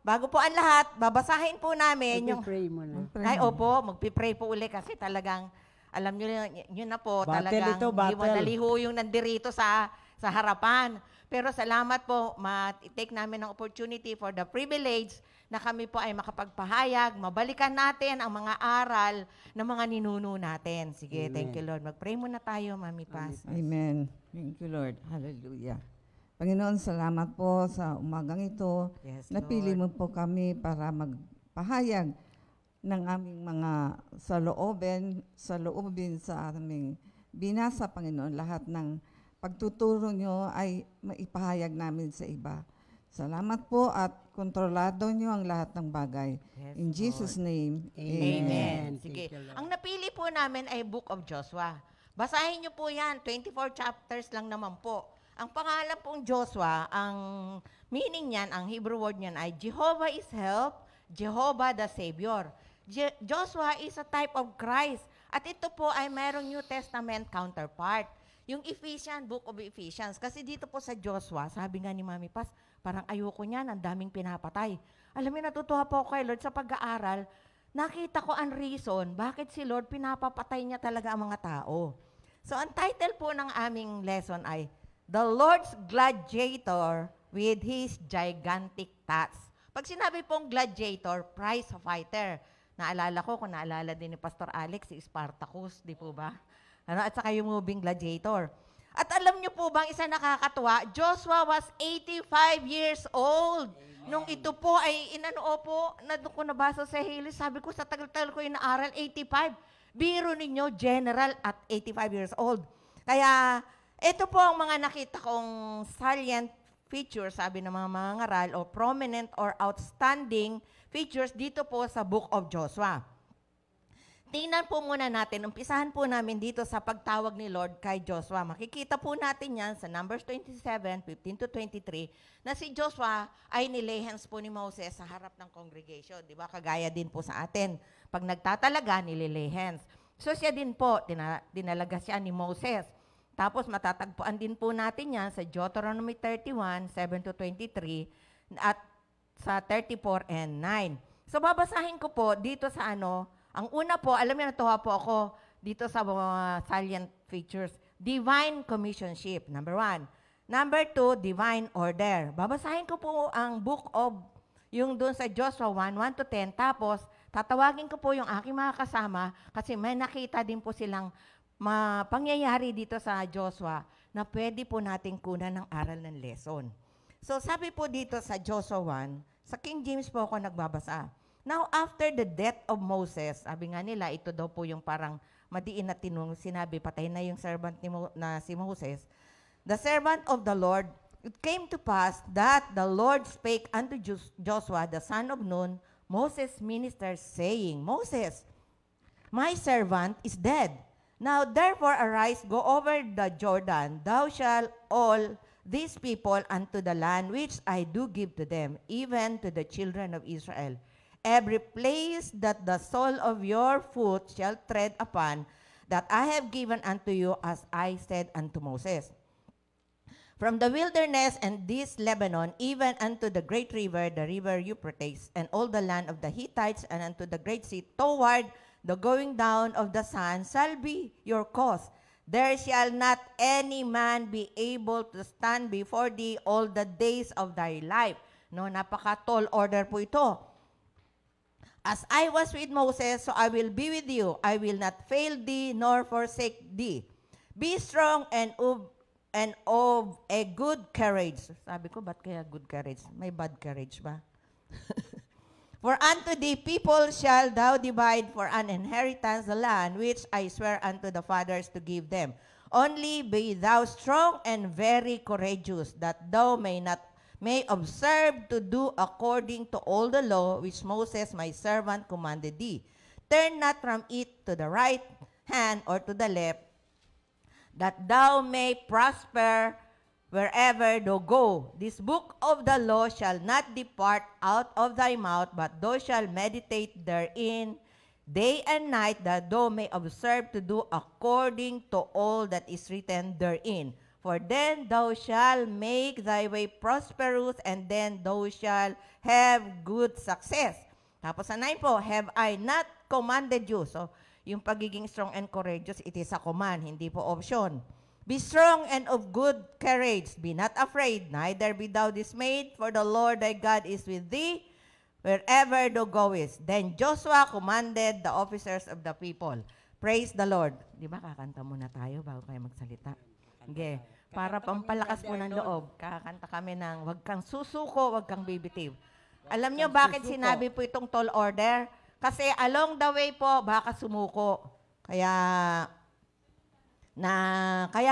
bago po ang lahat, babasahin po namin yung... Pray mo na. Ay, opo, magpipray po uli kasi talagang, alam nyo, yun na po, Battle talagang ito, battle. hindi madali ho yung nandirito sa harapan. Pero salamat po, ma-take namin ang opportunity for the privilege na kami po ay makapagpahayag, mabalikan natin ang mga aral ng mga ninuno natin. Sige, Amen. thank you Lord. Mag-pray muna tayo, Mami Paz. Amen. Thank you, Lord. Hallelujah. Panginoon, salamat po sa umagang ito. Yes, Napili Lord. mo po kami para magpahayag ng aming mga saloobin sa aming binasa, Panginoon. Lahat ng pagtuturo nyo ay maipahayag namin sa iba. Salamat po at kontrolado nyo ang lahat ng bagay. Yes, In Jesus' name, Amen. Amen. Sige. Thank you, Lord. Ang napili po namin ay Book of Joshua. Basahin niyo po yan. 24 chapters lang naman po. Ang pangalan pong Joshua, ang meaning niyan, ang Hebrew word niyan ay Jehovah is help, Jehovah the Savior. Joshua is a type of Christ. At ito po ay mayroong New Testament counterpart. Yung Ephesians, Book of Ephesians. Kasi dito po sa Joshua, sabi nga ni Mami Paz, parang ayoko niyan, ang daming pinapatay. Alam mo, natutuwa po ako kay Lord sa pag-aaral, nakita ko ang reason bakit si Lord pinapapatay niya talaga ang mga tao. So, ang title po ng aming lesson ay, The Lord's Gladiator with His Gigantic Tats. Pag sinabi pong gladiator, prize fighter. Naalala ko, kung naalala din ni Pastor Alex, si Spartacus, di po ba? At saka yung moving gladiator. At alam niyo po bang isa nakakatuwa, Joshua was 85 years old. Nung ito po ay doon ko nabasa sa Hilis, sabi ko sa tagal-tagal ko inaaral, 85. Biro ninyo, general at 85 years old. Kaya, ito po ang mga nakita kong salient features, sabi ng mga mangaral, o prominent or outstanding features dito po sa Book of Joshua. Tingnan po muna natin, umpisahan po namin dito sa pagtawag ni Lord kay Joshua. Makikita po natin yan sa Numbers 27:15-23, na si Joshua ay nilehens po ni Moses sa harap ng congregation. Di ba? Kagaya din po sa atin. Pag nagtatalaga, nililehens. So siya din po, dinalaga siya ni Moses. Tapos matatagpuan din po natin yan sa Deuteronomy 31:7-23 at sa 34 and 9. So babasahin ko po dito sa ang una po, alam niyo, natuwa po ako dito sa mga salient features. Divine commissionship, number 1. Number 2, divine order. Babasahin ko po ang book of, yung doon sa Joshua 1:1-10, tapos tatawagin ko po yung aking mga kasama kasi may nakita din po silang pangyayari dito sa Joshua na pwede po nating kunan ng aral ng lesson. So sabi po dito sa Joshua 1, sa King James po ako nagbabasa. Now after the death of Moses, sabi nga nila, ito daw po yung parang madiin na tinong sinabi, patay na yung servant na si Moses. The servant of the Lord, it came to pass that the Lord spake unto Joshua, the son of Nun, Moses' minister, saying, Moses, my servant is dead. Now therefore arise, go over the Jordan, thou shalt all these people unto the land which I do give to them, even to the children of Israel. Every place that the sole of your foot shall tread upon, that I have given unto you, as I said unto Moses. From the wilderness and this Lebanon, even unto the great river, the river Euphrates, and all the land of the Hittites, and unto the great sea, toward the going down of the sun, shall be your cause. There shall not any man be able to stand before thee all the days of thy life. No, napaka-tall order po ito. As I was with Moses, so I will be with you. I will not fail thee, nor forsake thee. Be strong and of a good courage. Sabi ko, ba't kaya good courage? May bad courage ba? For unto thee people shall thou divide for an inheritance the land which I swear unto the fathers to give them. Only be thou strong and very courageous, that thou may observe to do according to all the law which Moses my servant commanded thee. Turn not from it to the right hand or to the left, that thou may prosper wherever thou go. This book of the law shall not depart out of thy mouth, but thou shalt meditate therein day and night, that thou may observe to do according to all that is written therein. For then thou shalt make thy way prosperous, and then thou shalt have good success. Tapos sa 9 po, have I not commanded you? So, yung pagiging strong and courageous, it is a command, hindi po option. Be strong and of good courage. Be not afraid, neither be thou dismayed, for the Lord thy God is with thee, wherever thou goest. Then Joshua commanded the officers of the people. Praise the Lord. Di ba, kakanta muna tayo bago kayo magsalita? Okay. Para pampalakas mo ng loob, kakanta kami ng wag kang susuko, wag kang bibitiw. Alam nyo bakit sinabi po itong tall order? Kasi along the way po, baka sumuko. Kaya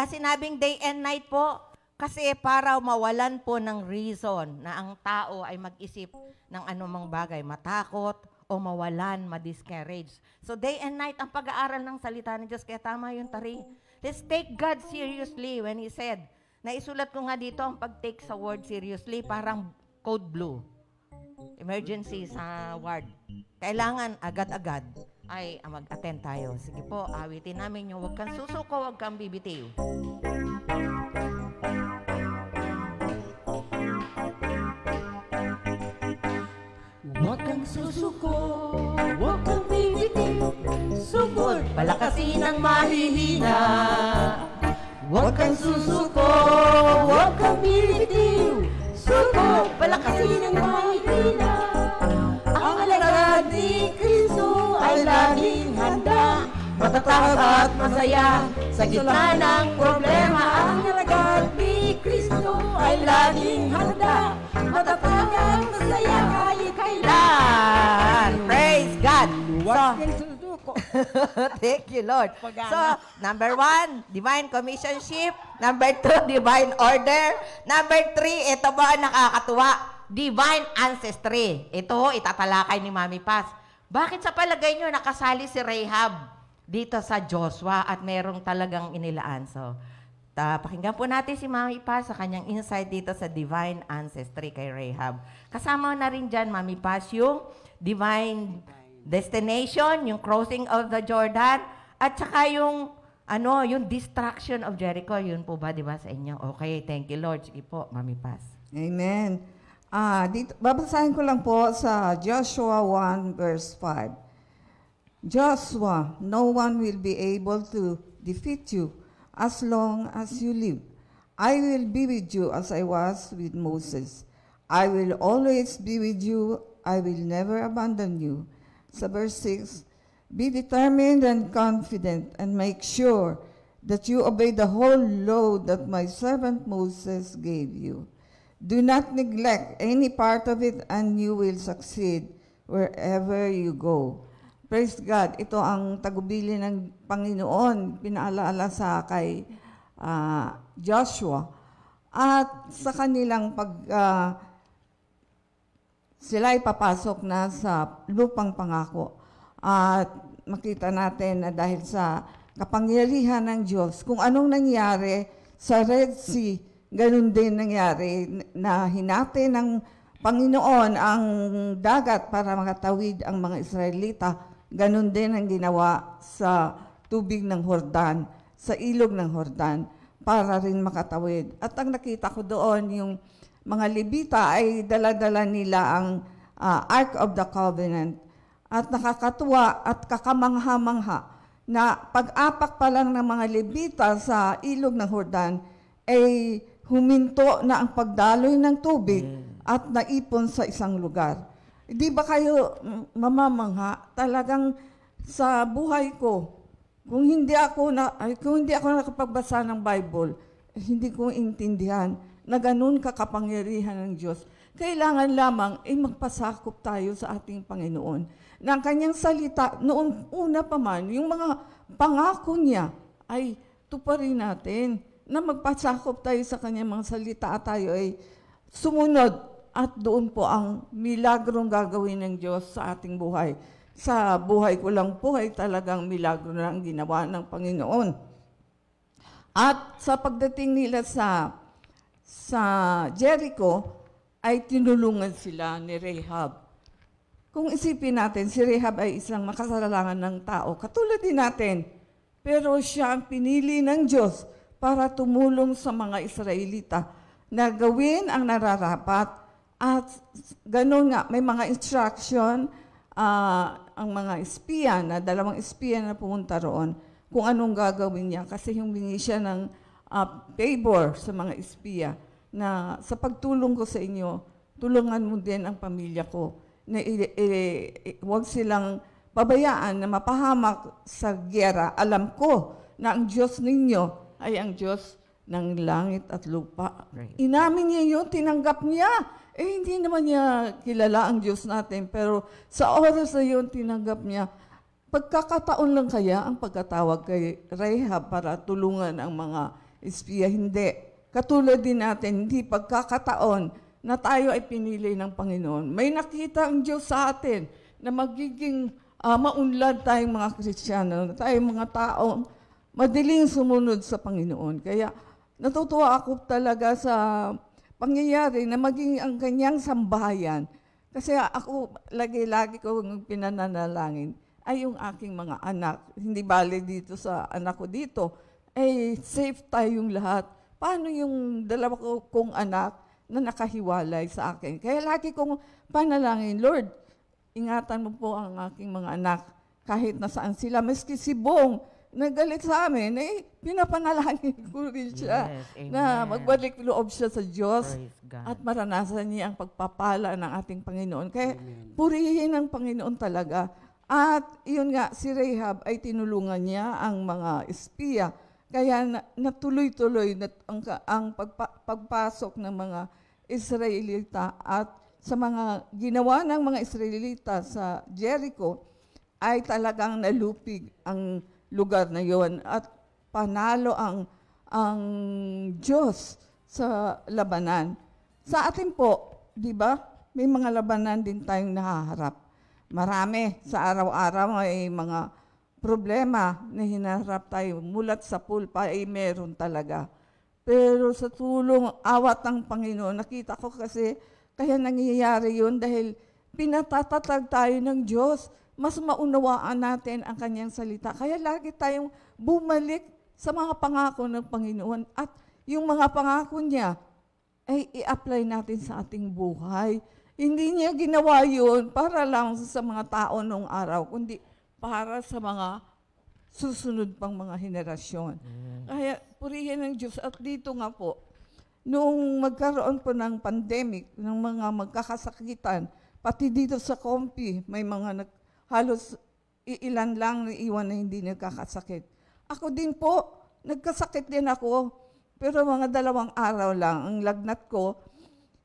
sinabing day and night po, kasi para mawalan po ng reason na ang tao ay mag-isip ng anumang bagay, matakot o mawalan, ma-discourage. So day and night ang pag-aaral ng salita ng Diyos, kaya tama yung Tari. Let's take God seriously when He said, naisulat ko nga dito ang pag-take sa word seriously, parang code blue. Emergency sa ward. Kailangan agad-agad ay mag-attend tayo. Sige po, awitin namin yung wag kang susuko, wag kang bibitiw. Huwag kang susuko, huwag kang bibitiw, sugod, palakasin ang mahihina. Huwag kang susuko, huwag kang bibitiw, sugod, palakasin ang mahihina. Ang alagad ni Kristo ay laging handa, matatag at masaya sa gitna ng problema. Ang alagad ni Kristo ay laging handa, matatag at masaya kahit kailan. Praise God. Huwag kang susuko. Thank you, Lord. So, number 1, divine commissionship. Number 2, divine order. Number 3, ito ba ang nakakatuwa? Divine ancestry. Ito, itatalakay ni Mami Paz. Bakit sa palagay nyo nakasali si Rahab dito sa Joshua at merong talagang inilaan? So, pakinggan po natin si Mami Paz sa kanyang insight dito sa divine ancestry kay Rahab. Kasama na rin dyan, Mami Paz, yung divine destination, yung crossing of the Jordan, at saka yung destruction of Jericho. Yun po ba, di ba, sa inyo? Okay, thank you, Lord. Sige po, Mami Paz. Amen. Dito, babasahin ko lang po sa Joshua 1 verse 5. Joshua, no one will be able to defeat you as long as you live. I will be with you as I was with Moses. I will always be with you. I will never abandon you. Sa verse 6, be determined and confident and make sure that you obey the whole law that my servant Moses gave you. Do not neglect any part of it and you will succeed wherever you go. Praise God. Ito ang tagubilin ng Panginoon, pinaalaala sa kay Joshua. At sa kanilang sila ay papasok na sa lupang pangako. At makita natin na dahil sa kapangyarihan ng Diyos, kung anong nangyari sa Red Sea, ganun din nangyari na hinati ng Panginoon ang dagat para makatawid ang mga Israelita. Ganun din ang ginawa sa tubig ng Hordan, sa ilog ng Hordan, para rin makatawid. At ang nakita ko doon, yung mga Levita ay dala-dala nila ang Ark of the Covenant. At nakakatuwa at kakamangha-mangha na pag-apak pa lang ng mga Levita sa ilog ng Hordan ay huminto na ang pagdaloy ng tubig at naipon sa isang lugar. Di ba kayo mamamangha? Talagang sa buhay ko, kung hindi ako nakapagbasa ng Bible, hindi ko intindihan na ganun kakapangyarihan ng Diyos. Kailangan lamang magpasakop tayo sa ating Panginoon na ang kanyang salita, noong una pa man, yung mga pangako niya ay tuparin natin, na magpasakop tayo sa kanyang mga salita at tayo ay sumunod at doon po ang milagrong gagawin ng Diyos sa ating buhay. Sa buhay ko lang po ay talagang milagro na ang ginawa ng Panginoon. At sa pagdating nila sa Jericho, ay tinulungan sila ni Rahab. Kung isipin natin, si Rahab ay isang makasalanan ng tao, katulad din natin, pero siya ang pinili ng Diyos para tumulong sa mga Israelita na gawin ang nararapat. At ganun nga, may mga instruction ang mga espiya na 2 espiya na pumunta roon kung anong gagawin niya. Kasi humingi siya ng favor sa mga espiya na sa pagtulong ko sa inyo, tulungan mo din ang pamilya ko na huwag silang pabayaan na mapahamak sa giyera. Alam ko na ang Diyos ninyo ay ang Diyos ng langit at lupa. Right. Inamin niya yun, tinanggap niya. Hindi naman niya kilala ang Diyos natin, pero sa oras na yun, tinanggap niya. Pagkakataon lang kaya ang pagkatawag kay Rahab para tulungan ang mga espiya? Hindi. Katulad din natin, hindi pagkakataon na tayo ay pinili ng Panginoon. May nakita ang Diyos sa atin na magiging maunlad tayong mga Kristiyano, tayong mga taong madaling sumunod sa Panginoon. Kaya natutuwa ako talaga sa pangyayari na maging ang kanyang sambahayan. Kasi ako, lagi-lagi ko pinananalangin ay yung aking mga anak. Hindi bale dito sa anak ko dito, safe tayong lahat. Paano yung 2 kong anak na nakahiwalay sa akin? Kaya lagi kong panalangin, Lord, ingatan mo po ang aking mga anak kahit nasaan sila. Maski si Bong, nagalit sa amin, pinapanalangin ko rin siya na magbalik loob siya sa Diyos at maranasan niya ang pagpapala ng ating Panginoon. Kaya purihin ang Panginoon talaga. At yun nga, si Rahab ay tinulungan niya ang mga espiya. Kaya natuloy-tuloy ang pagpasok ng mga Israelita at sa mga ginawa ng mga Israelita sa Jericho ay talagang nalupig ang lugar na yon at panalo ang Diyos sa labanan. Sa atin po, di ba, may mga labanan din tayong nahaharap. Marami sa araw-araw ay mga problema na hinaharap tayo. Mulat sa pulpa ay meron talaga. Pero sa tulong, awat ng Panginoon, nakita ko kasi kaya nangyayari yun dahil pinatatatag tayo ng Diyos. Mas maunawaan natin ang kanyang salita. Kaya lagi tayong bumalik sa mga pangako ng Panginoon at yung mga pangako niya ay i-apply natin sa ating buhay. Hindi niya ginawa yun para lang sa mga tao noong araw, kundi para sa mga susunod pang mga henerasyon. Kaya purihin ng Diyos. At dito nga po, nung magkaroon po ng pandemic, ng mga magkakasakitan, pati dito sa Kompi, may mga halos ilan lang na iwan na hindi nagkakasakit. Ako din po, nagkasakit din ako, pero mga 2 araw lang ang lagnat ko,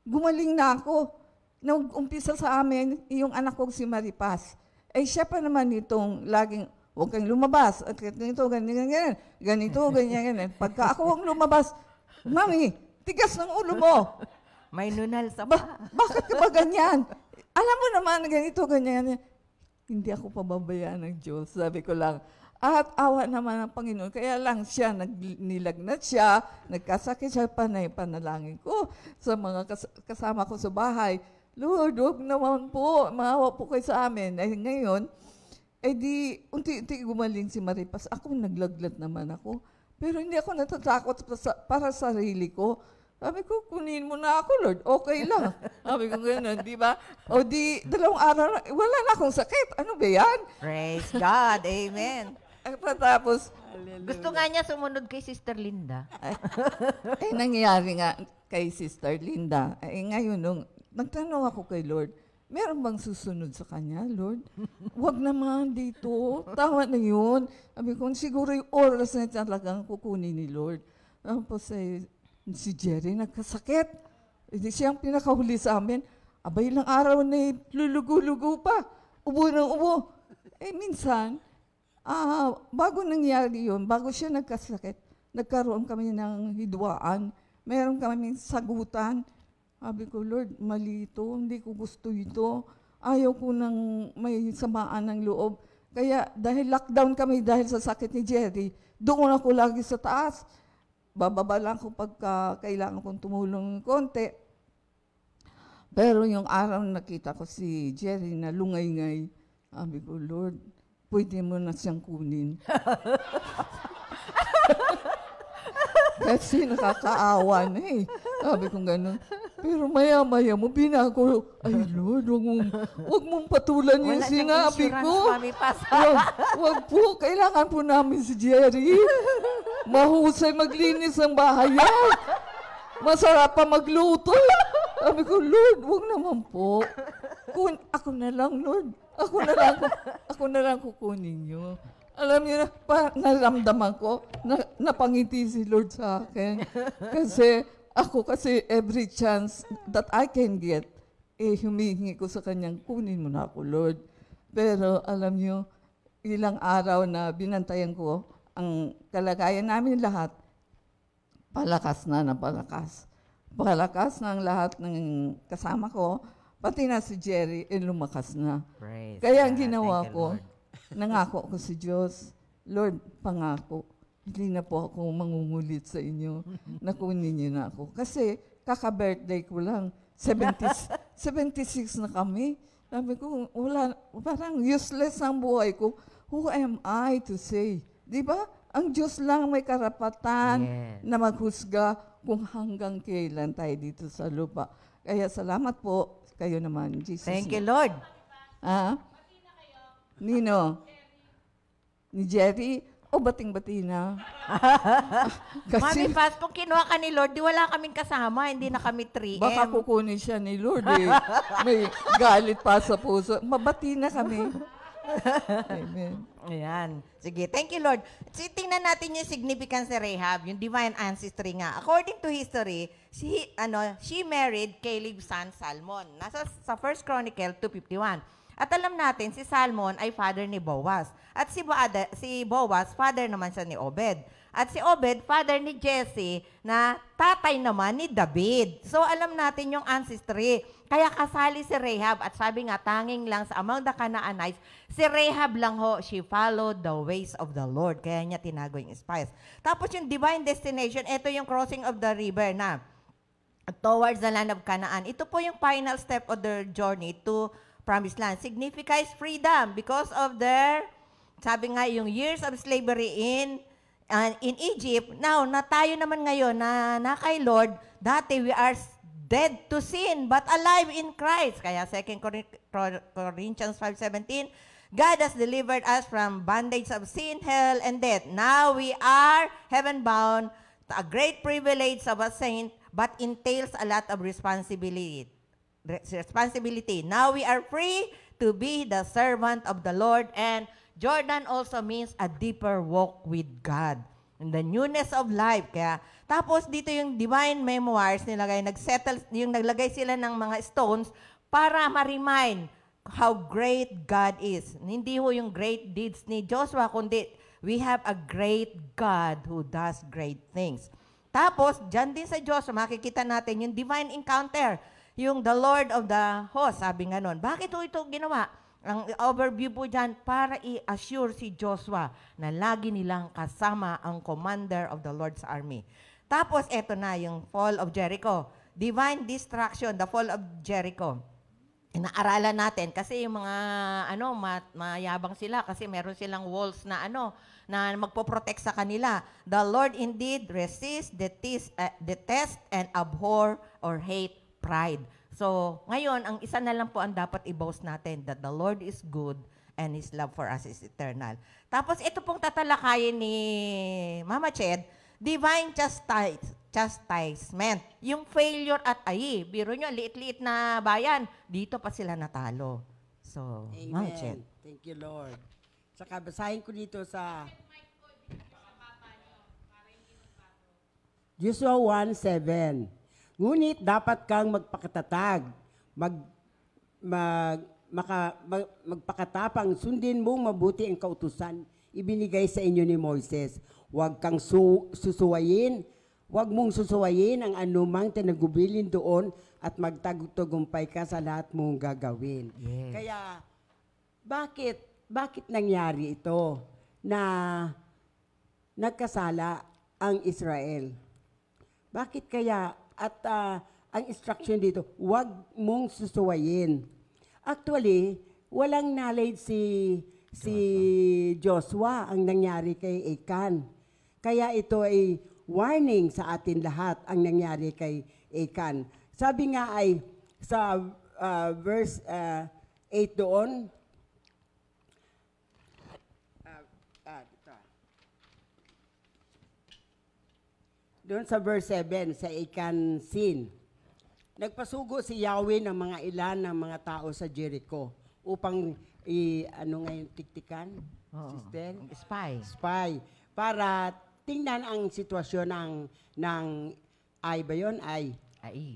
gumaling na ako. Nung umpisa sa amin, yung anak ko si Maripas, siya pa naman itong laging, huwag kang lumabas, at ganito, ganyan, ganito, ganyan. Pagka ako ang lumabas, Mami, tigas ng ulo mo. May nunal sa Bakit ka ba ganyan? Alam mo naman, ganito, ganyan. Hindi ako pababayaan ng Diyos, sabi ko lang. At awa naman ng Panginoon. Kaya lang siya, nilagnat siya, nagkasakit siya, panalangin ko sa mga kasama ko sa bahay. Lord, huwag naman po, maawa po kayo sa amin. Ngayon, di unti-unti gumaling si Maripas. Ako naglaglat naman ako. Pero hindi ako natatakot para sa sarili ko. Sabi ko, kunin mo na ako, Lord. Okay lang. Sabi ko gano'n, di ba? O 2 araw na, wala na akong sakit. Ano ba yan? Praise God. Amen. Tapos, Gusto nga niya sumunod kay Sister Linda. nangyayari nga kay Sister Linda. Ngayon, nung nagtanong ako kay Lord, meron bang susunod sa kanya, Lord? Huwag naman dito. Tama na yun. Sabi ko, siguro yung oras na talagang kukunin ni Lord. Tapos si Jerry nagkasakit. Hindi siya ang pinakahuli sa amin. Abay lang araw na lulugo-lugo pa. Ubo ng ubo. Minsan, bago nangyari yun, bago siya nagkasakit, nagkaroon kami ng hidwaan. Meron kami sagutan. Sabi ko, Lord, mali ito. Hindi ko gusto ito. Ayaw ko nang may samaan ng loob. Kaya dahil lockdown kami dahil sa sakit ni Jerry, doon ako lagi sa taas. Bababa lang ko pagka kailangan kong tumulong ng konti. Pero yung araw na nakita ko si Jerry na lungay-ngay, sabi ko, Lord, pwede mo na siyang kunin. Kasi nakakaawa na eh. Sabi ko gano'n. Pero maya-maya mo binago, ay Lord, wag mong patulan yung Wala siyang sinabi insurance, ko. Mami Paz. Wag po, kailangan po namin si Jerry. Mahusay maglinis ang bahay yan. Masarap pa magluto. Sabi ko, Lord, wag naman po. Ako na lang, Lord. Ako na lang kukunin niyo. Alam niyo na, naramdaman ko, napangiti si Lord sa akin. Kasi every chance that I can get, humihingi ko sa kanyang, kunin mo na ako, Lord. Pero alam niyo, ilang araw na binantayan ko, ang kalagayan namin lahat, palakas na ng palakas. Palakas ng lahat ng kasama ko, pati na si Jerry, lumakas na. Praise Kaya ang God. ginawa Thank you, ko, Lord. nangako ko si Diyos, Lord, pangako, hindi na po ako mangungulit sa inyo na kunin niyo na ako. Kasi kaka-birthday ko lang, 76 na kami. Sabi ko, parang useless ang buhay ko. Who am I to say? Di ba? Ang Diyos lang may karapatan Yes. na maghusga kung hanggang kailan tayo dito sa lupa. Kaya salamat po kayo naman, Jesus. Thank you, Lord. Ah? Nino? Ni Jerry? O bating-bati na? Mami Paz, kung kinuha ka ni Lord, di wala kaming kasama, hindi na kami 3M. Baka kukunin siya ni Lord eh. May galit pa sa puso. Mabati na kami. Amen. Ayan. Sige, thank you, Lord. Tingnan natin yung significance ni Rahab, yung divine ancestry nga. According to history, she married Caleb's son Salmon. Nasa sa 1 Chronicle 2:51. At alam natin, si Salmon ay father ni Boaz. At si Boaz, father naman siya ni Obed. At si Obed, father ni Jesse, na tatay naman ni David. So alam natin yung ancestry. Kaya kasali si Rahab at sabi nga, tanging lang sa among the Canaanites, si Rahab lang ho, she followed the ways of the Lord. Kaya niya tinago yung spies. Tapos yung divine destination, ito yung crossing of the river na towards the land of Canaan. Ito po yung final step of their journey to Promised Land. Signifies freedom because of their, sabi nga, yung years of slavery in Egypt. Now, na tayo naman ngayon na kay Lord, dati we are dead to sin, but alive in Christ. Kaya 2 Corinthians 5:17, God has delivered us from bondage of sin, hell, and death. Now we are heaven-bound, a great privilege of a saint, but entails a lot of responsibility. Now we are free to be the servant of the Lord, and Jordan also means a deeper walk with God in the newness of life. Kaya tapos dito yung divine memoirs naglagay sila ng mga stones para ma-remind how great God is. Hindi ho yung great deeds ni Joshua, kundi we have a great God who does great things. Tapos diyan din sa Joshua makikita natin yung divine encounter. Yung the Lord of the host, sabi nga nun. Bakit ito ginawa? Ang overview po dyan, para i-assure si Joshua na lagi nilang kasama ang commander of the Lord's army. Tapos, eto na yung fall of Jericho. Divine destruction, the fall of Jericho. Inaaralan natin kasi yung mga mayabang sila kasi meron silang walls na na magpo-protect sa kanila. The Lord indeed resist, detest, and abhor or hate pride. So, ngayon, ang isa na lang po ang dapat i-boast natin, that the Lord is good and His love for us is eternal. Tapos, ito pong tatalakayin ni Mama Ched, divine chastisement. Yung failure at biro nyo, liit-liit na bayan, dito pa sila natalo. So, Mama Ched. Thank you, Lord. Saka basahin ko dito sa Joshua 1:7. Ngunit dapat kang magpakatatag, magpakatapang, sundin mong mabuti ang kautusan ibinigay sa inyo ni Moises. Huwag kang huwag mong susuwayin ang anumang tinagubilin doon at magtagumpay ka sa lahat mong gagawin. Yes. Kaya, bakit nangyari ito na nagkasala ang Israel? Bakit kaya? At ang instruction dito, huwag mong susuwayin. Actually, walang knowledge si Joshua ang nangyari kay Achan. Kaya ito ay warning sa atin lahat ang nangyari kay Achan. Sabi nga ay sa verse 8 doon, doon sa verse 7, sa Achan sin. Nagpasugo si Yahweh ng mga ilan ng mga tao sa Jericho upang tiktikan, sister? Spy. Spy. Para tingnan ang sitwasyon ng ay ba yun? Ay.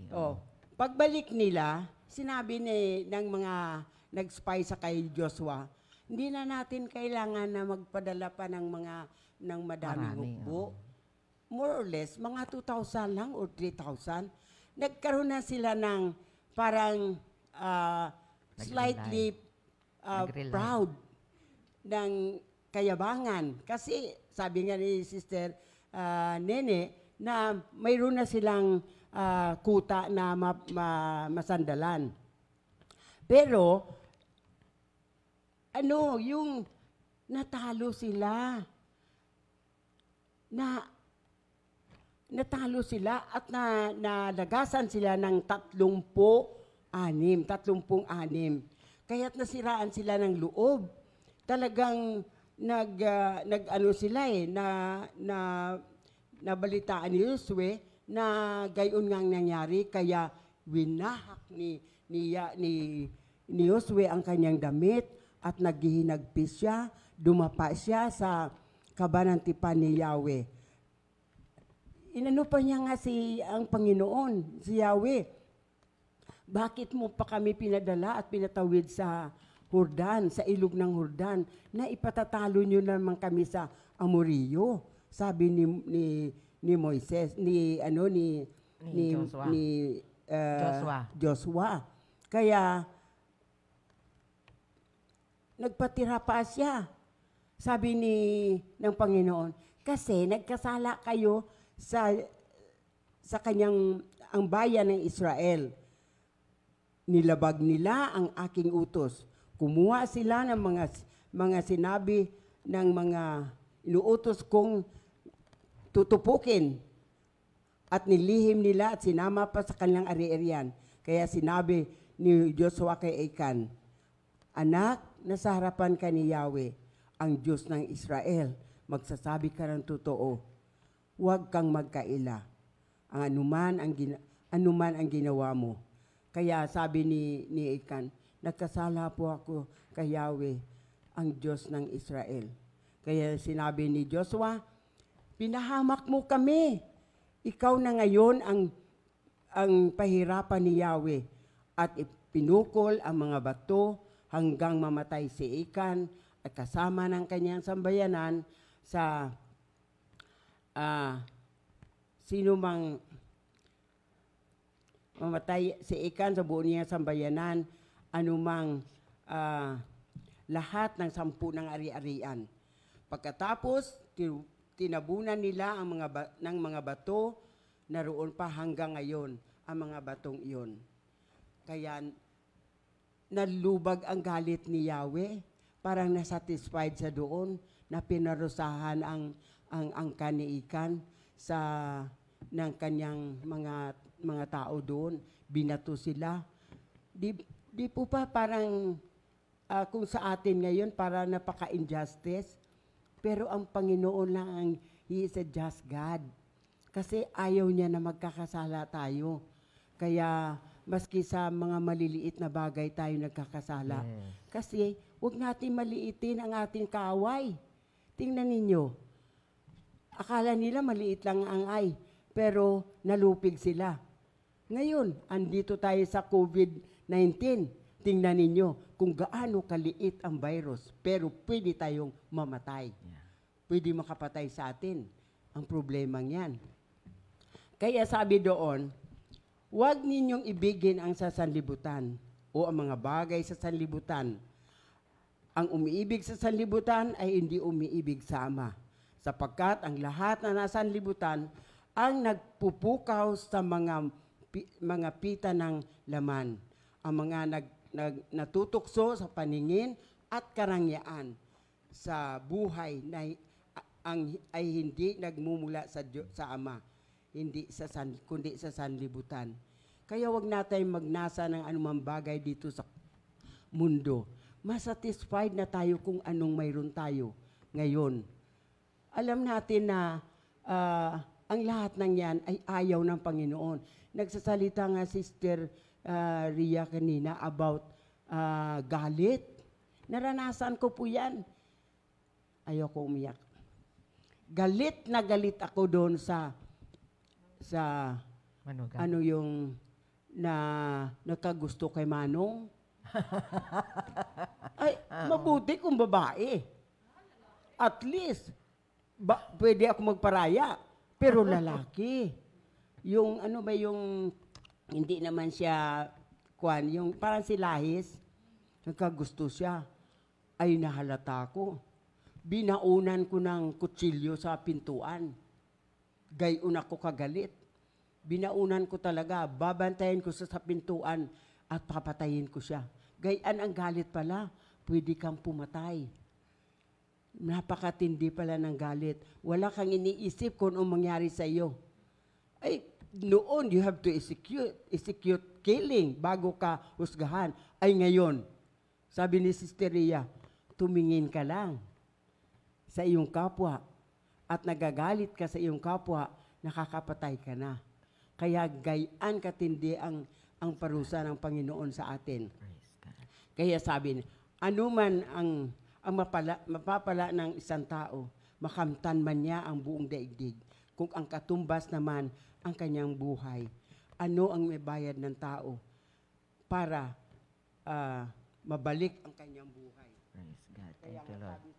Oh. Pagbalik nila, sinabi ng mga nag-spy sa kay Joshua, hindi na natin kailangan na magpadala pa ng madaming hukbo. More or less, mga 2,000 lang or 3,000. Nagkaroon na sila ng parang slightly proud ng kayabangan. Kasi sabi nga ni Sister Nene na mayroon na silang kuta na masandalan. Pero, yung natalo sila. Natalo sila at nalagasan sila ng 36. Kaya't nasiraan sila ng loob. Talagang nabalitaan ni Josue na gayon ngang nangyari, kaya winahak ni Josue ang kanyang damit at naghihinagpis siya, dumapa siya sa kabanantipan ni Yahweh. Inano pa niya nga ang Panginoon, si Yahweh. Bakit mo pa kami pinadala at pinatawid sa Jordan, sa ilog ng Jordan, na ipatatalo niyo naman kami sa Amoryo? Sabi ni Moises, Joshua. Kaya nagpatira pa siya. Sabi ng Panginoon, kasi nagkasala kayo sa ang bayan ng Israel. Nilabag nila ang aking utos. Kumuha sila ng mga sinabi ng mga inuutos kong tutupukin at nilihim nila at sinama pa sa kanilang ari-arian. Kaya sinabi ni Joshua kay Achan, anak, nasa harapan ka ni Yahweh, ang Diyos ng Israel. Magsasabi ka ng totoo. Huwag kang magkaila. Anuman ang ginawa mo. Kaya sabi ni Achan, nagkasala po ako kay Yahweh, ang Diyos ng Israel. Kaya sinabi ni Joshua, pinahamak mo kami. Ikaw na ngayon ang pahirapan ni Yahweh. At pinukol ang mga bato hanggang mamatay si Achan at kasama ng kanyang sambayanan sa sino mang mamatay si Achan sa buo niya sambayanan, anumang lahat ng 10 ng ari-arian. Pagkatapos, tinabunan nila ng mga bato, naroon pa hanggang ngayon ang mga batong iyon. Kaya nalubag ang galit ni Yahweh, parang nasatisfied sa doon, na pinarusahan ang kaniikan ng kanyang mga tao doon. Binato sila. Di po pa parang kung sa atin ngayon, para napaka-injustice. Pero ang Panginoon lang He is a just God. Kasi ayaw niya na magkakasala tayo. Kaya maski sa mga maliliit na bagay tayo nagkakasala. Yes. Kasi huwag natin maliitin ang ating kaaway. Tingnan ninyo. Akala nila maliit lang ang ay, pero nalupig sila. Ngayon, andito tayo sa COVID-19. Tingnan ninyo kung gaano kaliit ang virus, pero pwede tayong mamatay. Yeah. Pwede makapatay sa atin. Ang problemang yan. Kaya sabi doon, huwag ninyong ibigin ang sasanlibutan o ang mga bagay sa sanlibutan. Ang umiibig sa sanlibutan ay hindi umiibig sa Ama, sapagkat ang lahat na nasa sanlibutan ang nagpupukaw sa mga pita ng laman, ang mga natutukso sa paningin at karangyaan sa buhay ay hindi nagmumula sa Ama, kundi sa sanlibutan. Kaya wag natin magnasa ng anumang bagay dito sa mundo. Masatisfied na tayo kung anong mayroon tayo ngayon. Alam natin na ang lahat ng yan ay ayaw ng Panginoon. Nagsasalita nga Sister Ria kanina about galit. Naranasan ko po yan. Ayoko umiyak. Galit na galit ako doon sa Manugang. ano yung nakagusto kay Manong. Ay, mabuti kung babae. At least, pwede ako magparaya. Pero lalaki. Yung ano ba yung, hindi naman siya, yung parang si Lahis, nagkagusto siya. Ay, nahalata ko. Binaunan ko ng kutsilyo sa pintuan. Gayon ako kagalit. Binaunan ko talaga, babantayan ko sa pintuan at papatayin ko siya. Gayan ang galit pala, pwede kang pumatay. Napakatindi pala ng galit. Wala kang iniisip kung anong mangyari sa iyo. Ay, noon you have to execute killing bago ka husgahan. Ay ngayon, sabi ni Sister Ria, tumingin ka lang sa iyong kapwa at nagagalit ka sa iyong kapwa, nakakapatay ka na. Kaya gayan katindi ang parusa ng Panginoon sa atin. Kaya sabi niya, anuman ang mapapala ng isang tao, makamtan man niya ang buong daigdig. Kung ang katumbas naman ang kanyang buhay, ano ang may bayad ng tao para mabalik ang kanyang buhay? Praise God. Kaya Thank you, Lord. sabi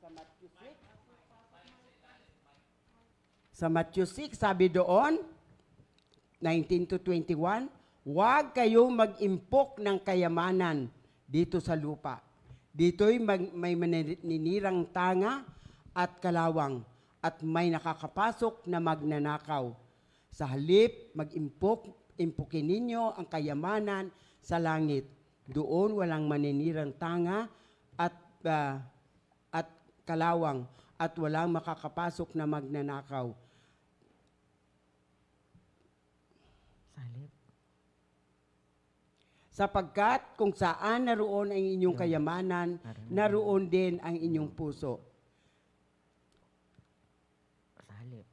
sa Matthew 6, sabi doon, 19 to 21, huwag kayong mag-impok ng kayamanan dito sa lupa. Dito'y may maninirang tanga at kalawang at may nakakapasok na magnanakaw. Sa halip, impukin ninyo ang kayamanan sa langit. Doon walang maninirang tanga at kalawang at walang makakapasok na magnanakaw. Salip. Sapagkat kung saan naroon ang inyong kayamanan, naroon din ang inyong puso. Salip.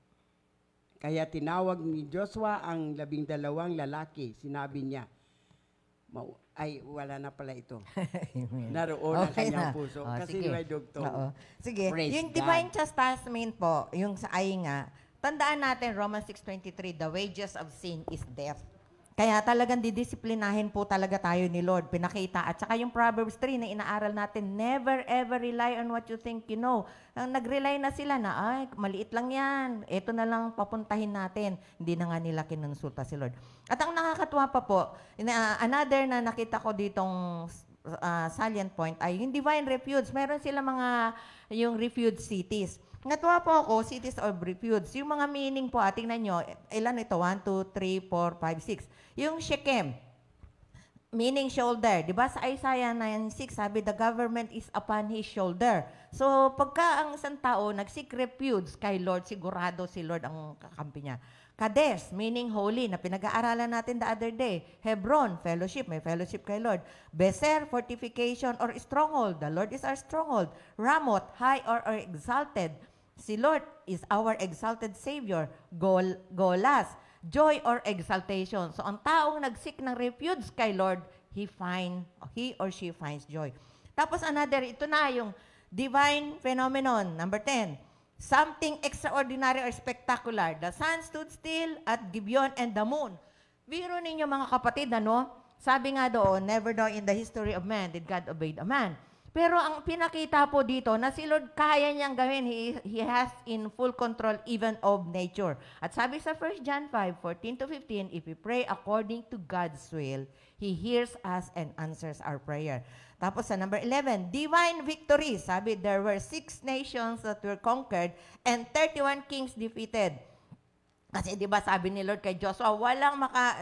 Kaya tinawag ni Joshua ang 12 lalaki. Sinabi niya, wala na pala ito. Naroon ang kanyang puso. Kasi may dugtong. Oo. Sige, Praise yung God. divine chastisement po, yung sa ay nga, tandaan natin, Romans 6:23, the wages of sin is death. Kaya talagang didisiplinahin po talaga tayo ni Lord. Pinakita. At saka yung Proverbs 3 na inaaral natin, never ever rely on what you think you know. Nag-rely na sila na, ay, maliit lang yan. Ito na lang papuntahin natin. Hindi na nga nila kinonsulta si Lord. At ang nakakatuwa pa po, another na nakita ko ditong salient point ay yung divine refuge. Meron sila yung refuge cities. Natuwa po ako, cities of refuge. Yung mga meaning po, tingnan nyo, ilan ito? 1, 2, 3, 4, 5, 6. Yung Shechem, meaning shoulder. Di ba sa Isaiah 9:6, sabi, the government is upon his shoulder. So, pagka ang isang tao nag-seek refuge kay Lord, sigurado si Lord ang kakampi niya. Kadesh, meaning holy, na pinag-aaralan natin the other day. Hebron, fellowship, may fellowship kay Lord. Bezer, fortification or stronghold. The Lord is our stronghold. Ramoth, high or exalted. Si Lord is our exalted Savior. Golas, joy or exaltation. So, ang taong nag-seek ng refuge kay Lord, he or she finds joy. Tapos another, ito na yung divine phenomenon. Number 10. Something extraordinary or spectacular. The sun stood still at Gibeon and the moon. Biro ninyo mga kapatid, ano? Sabi nga doon, never daw in the history of man did God obey a man. Pero ang pinakita po dito na si Lord kaya niyang gawin. He has in full control even of nature. At sabi sa 1 John 5:14-15, if we pray according to God's will, He hears us and answers our prayer. Tapos sa number 11, divine victory. Sabi, there were 6 nations that were conquered and 31 kings defeated. Kasi di ba sabi ni Lord kay Joshua,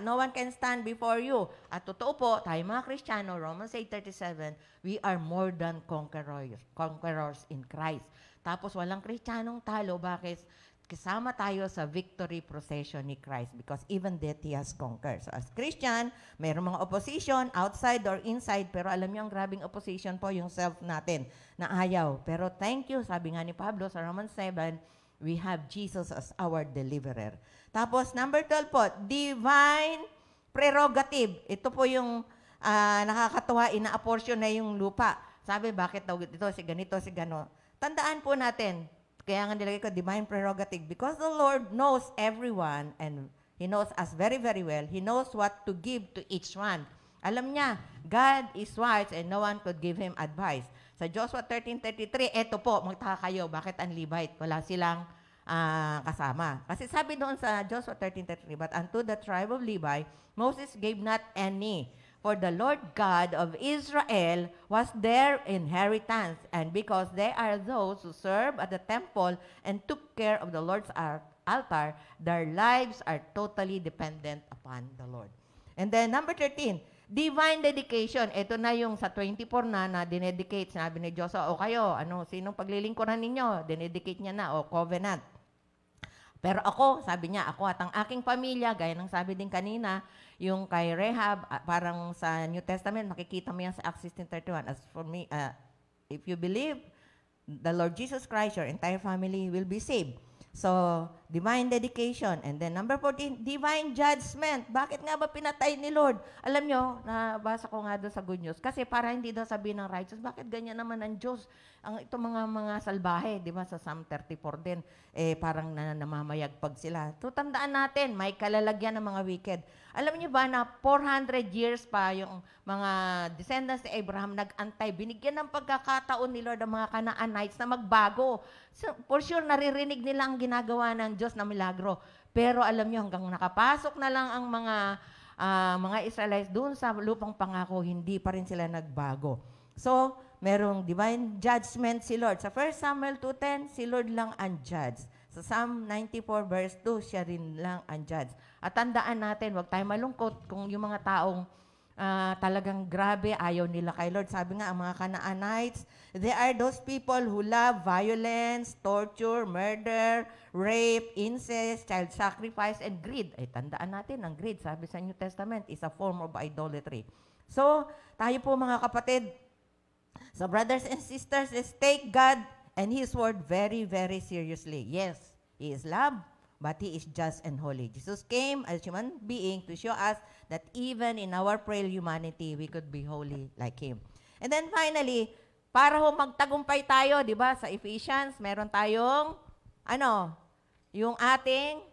no one can stand before you. At totoo po, tayo mga Kristiyano, Romans 8:37, we are more than conquerors in Christ. Tapos walang Kristiyanong talo, bakit? Kasama tayo sa victory procession ni Christ because even death He has conquered. So as Christian, mayroong mga opposition, outside or inside, pero alam niyo ang grabing opposition po yung self natin na ayaw. Pero thank you, sabi nga ni Pablo sa Romans 7, we have Jesus as our deliverer. Tapos, number 12 po, divine prerogative. Ito po yung nakakatuwa, ina-apportion na yung lupa. Sabi, bakit daw ito, si ganito, si gano. Tandaan po natin, kaya nga nilagay ko, divine prerogative. Because the Lord knows everyone and He knows us very, very well. He knows what to give to each one. Alam niya, God is wise and no one could give Him advice. Sa Joshua 13:33, eto po, magtaka kayo, bakit ang Levite? Wala silang kasama. Kasi sabi doon sa Joshua 13:33, but unto the tribe of Levi, Moses gave not any, for the Lord God of Israel was their inheritance, and because they are those who serve at the temple and took care of the Lord's altar, their lives are totally dependent upon the Lord. And then number 13, divine dedication. Ito na yung sa 24 na dinedicate. Sinabi ni Joshua, o kayo, sinong paglilingkuran ninyo? Dinedicate niya na, o covenant. Pero ako, sabi niya, ako at ang aking pamilya, gaya ng sabi din kanina, yung kay Rehab, parang sa New Testament, makikita mo yan sa Acts 16:31. As for me, if you believe the Lord Jesus Christ, your entire family will be saved. So, divine dedication. And then number 14, divine judgment. Bakit nga ba pinatay ni Lord? Alam nyo, nabasa ko nga doon sa Good News. Kasi para hindi daw sabihin ng righteous, bakit ganyan naman ang Diyos? Ito mga salbahe, di ba, sa Psalm 34 din, parang namamayagpag sila. Tutandaan natin, may kalalagyan ng mga wicked. Alam niyo ba na 400 years pa yung mga descendants ni Abraham nag-antay, binigyan ng pagkakataon ni Lord ang mga Canaanites na magbago. So, for sure, naririnig nila ang ginagawa ng Diyos na milagro. Pero alam niyo, hanggang nakapasok na lang ang mga Israelites doon sa lupang pangako, hindi pa rin sila nagbago. So, merong divine judgment si Lord. Sa 1 Samuel 2:10, si Lord lang ang judge. Sa Psalm 94 verse 2, siya rin lang ang judge. At tandaan natin, huwag tayo malungkot kung yung mga taong talagang grabe, ayaw nila kay Lord. Sabi nga, ang mga Canaanites, they are those people who love violence, torture, murder, rape, incest, child sacrifice, and greed. Ay, tandaan natin, ang greed, sabi sa New Testament, is a form of idolatry. So, tayo po mga kapatid, so brothers and sisters, let's take God and His word very, very seriously. Yes, He is love, but He is just and holy. Jesus came as human being to show us that even in our frail humanity, we could be holy like Him. And then finally, para ho magtagumpay tayo, di ba, sa Ephesians, meron tayong, yung ating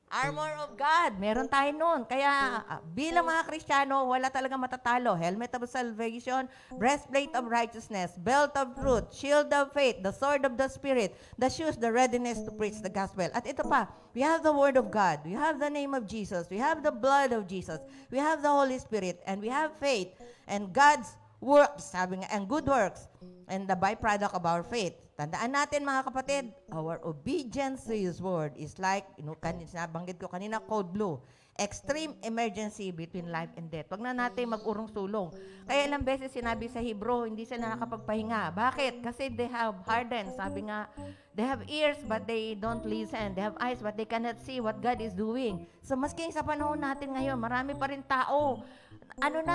armor of God. Meron tayo nun. Kaya bilang mga Kristiyano, wala talaga matatalo. Helmet of salvation, breastplate of righteousness, belt of truth, shield of faith, the sword of the Spirit, the shoes, the readiness to preach the gospel. At ito pa, we have the word of God. We have the name of Jesus. We have the blood of Jesus. We have the Holy Spirit. And we have faith. And God's works, sabi nga, and good works. And the byproduct of our faith. Tandaan natin mga kapatid, our obedience to His word is like, sinabanggit ko kanina, code blue. Extreme emergency between life and death. Wag na natin mag-urong-sulong. Kaya ilang beses sinabi sa Hebrew, hindi sila nakapagpahinga. Bakit? Kasi they have hardened. Sabi nga, they have ears but they don't listen. They have eyes but they cannot see what God is doing. So maski sa panahon natin ngayon, marami pa rin tao,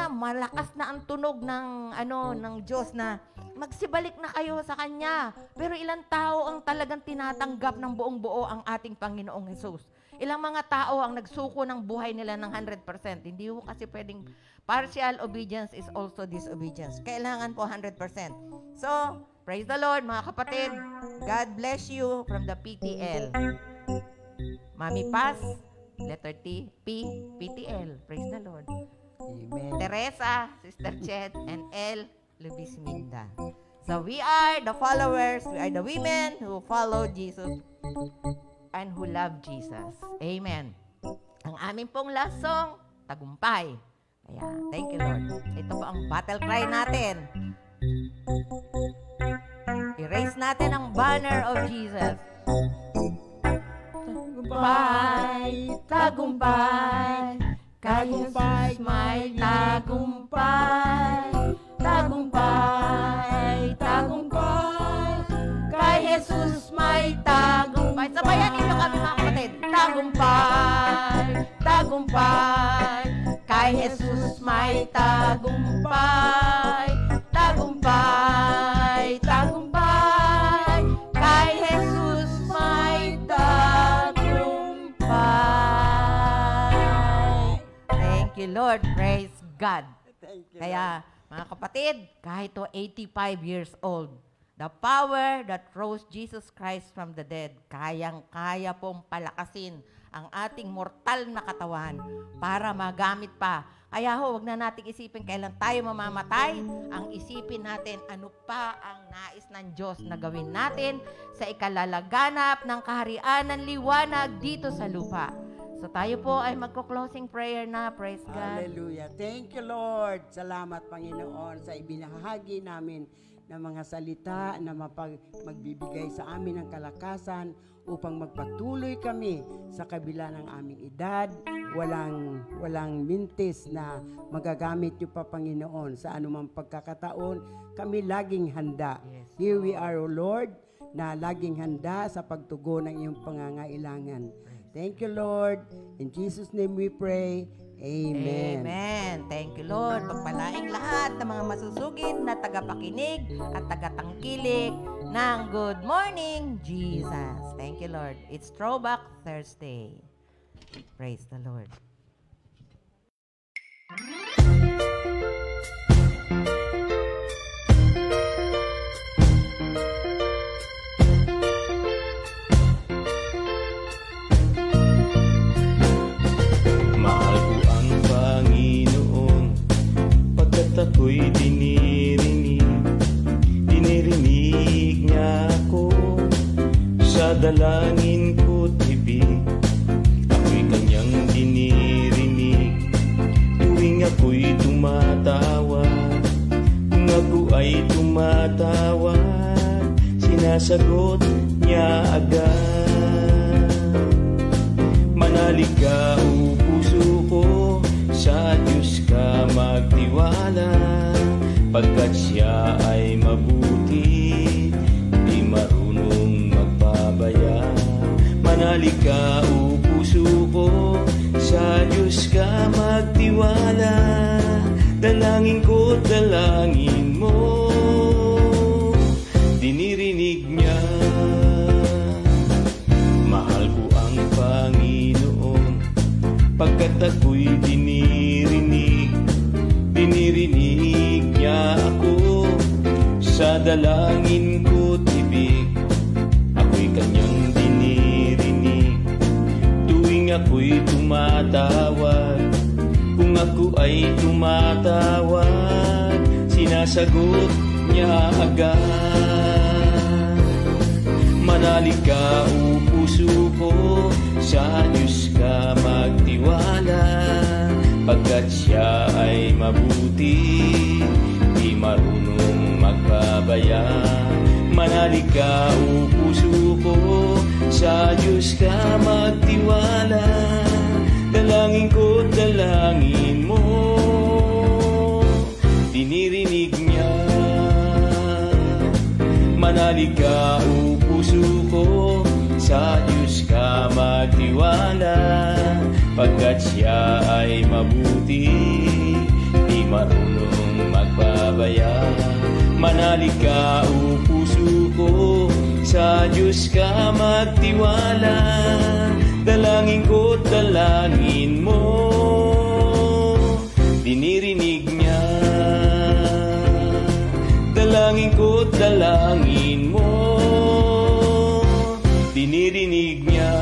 malakas na ang tunog ng Diyos na magsibalik na kayo sa Kanya. Pero ilang tao ang talagang tinatanggap ng buong buo ang ating Panginoong Jesus? Ilang mga tao ang nagsuko ng buhay nila ng 100%. Hindi po kasi pwedeng partial obedience is also disobedience. Kailangan po 100%. So, praise the Lord mga kapatid. God bless you from the PTL. Mami Paz, letter T, P, PTL. Praise the Lord. Amen. Teresa, Sister Chet, and L. Luis Minda. So we are the followers, we are the women who follow Jesus and who love Jesus. Amen. Ang aming pong last song, Tagumpay. Kaya, thank you Lord. Ito po ang battle cry natin. Erase natin ang banner of Jesus. tagumpay, tagumpay. Kay Jesus may tagumpay, tagumpay, tagumpay. Kay Jesus may tagumpay. Sabayan ninyo kami mga kapatid. Tagumpay, tagumpay. Kay Jesus may tagumpay, tagumpay, tagumpay. Kay Jesus may tagumpay. Thank you, Lord. Praise God. Thank you. Kaya, mga kapatid, kahit to 85 years old, the power that rose Jesus Christ from the dead, kayang-kaya pong palakasin ang ating mortal na katawan para magamit pa. Kaya wag na nating isipin kailan tayo mamamatay. Ang isipin natin, ano pa ang nais ng Diyos na gawin natin sa ikalalaganap ng kaharian ng liwanag dito sa lupa. So tayo po ay magko-closing prayer na. Praise God. Hallelujah. Thank you, Lord. Salamat, Panginoon, sa ibinahagi namin ng mga salita na magbibigay sa amin ng kalakasan upang magpatuloy kami sa kabila ng aming edad. Walang mintis na magagamit niyo pa, Panginoon, sa anumang pagkakataon. Kami laging handa. Here we are, O Lord, na laging handa sa pagtugon ng iyong pangangailangan. Thank you, Lord. In Jesus' name we pray. Amen. Amen. Thank you, Lord. Pagpalaing lahat ng mga masusugid na tagapakinig at tagatangkilik ng Good Morning, Jesus. Thank you, Lord. It's Throwback Thursday. Praise the Lord. Ako'y dinirinig niya ako sa dalangin ko't ibig. Ako'y kanyang dinirinig tuwing ako'y tumatawag. Kung ako ay tumatawag, sinasagot niya agad. Manalig ka, o puso ko, sa Diyos ka magtiwala, pagkat siya ay mabuti, di marunong magpabaya. Manalig ka, o puso ko, sa Diyos ka magtiwala, dalangin ko, dalangin mo, dinirinig niya. Mahal ko ang Panginoon, pagkat ako'y dinirinig niya ako sa dalangin ko't ibig. Ako'y kanyang dinirinig tuwing ako'y tumatawag. Kung ako ay tumatawag, sinasagot niya agad. Manalig ka, o puso ko, sa Diyos ka magtiwala, pagkat siya ay mabuti, di marunong magpabaya. Manalig ka, o puso ko, sa Diyos ka magtiwala, dalangin ko, dalangin mo, dinirinig niya. Manalig ka, o puso ko, sa Diyos ka magtiwala, pagkat siya ay mabuti, di marunong magpabaya. Manalig ka, o puso ko, sa Diyos ka magtiwala, dalangin ko, dalangin mo, dinirinig niya. Dalangin ko, dalangin mo, dinirinig niya.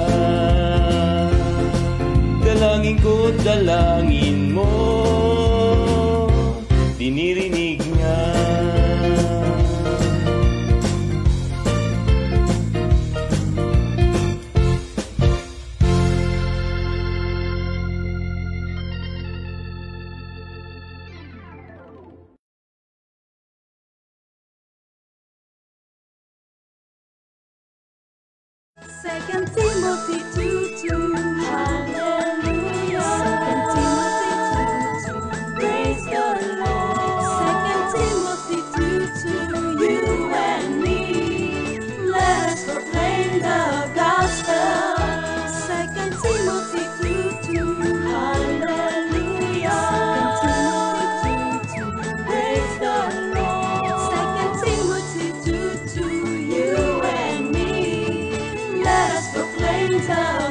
Dalangin ko, dalangin mo, dinirinig niya. Second Timothy 2:2 Sing tao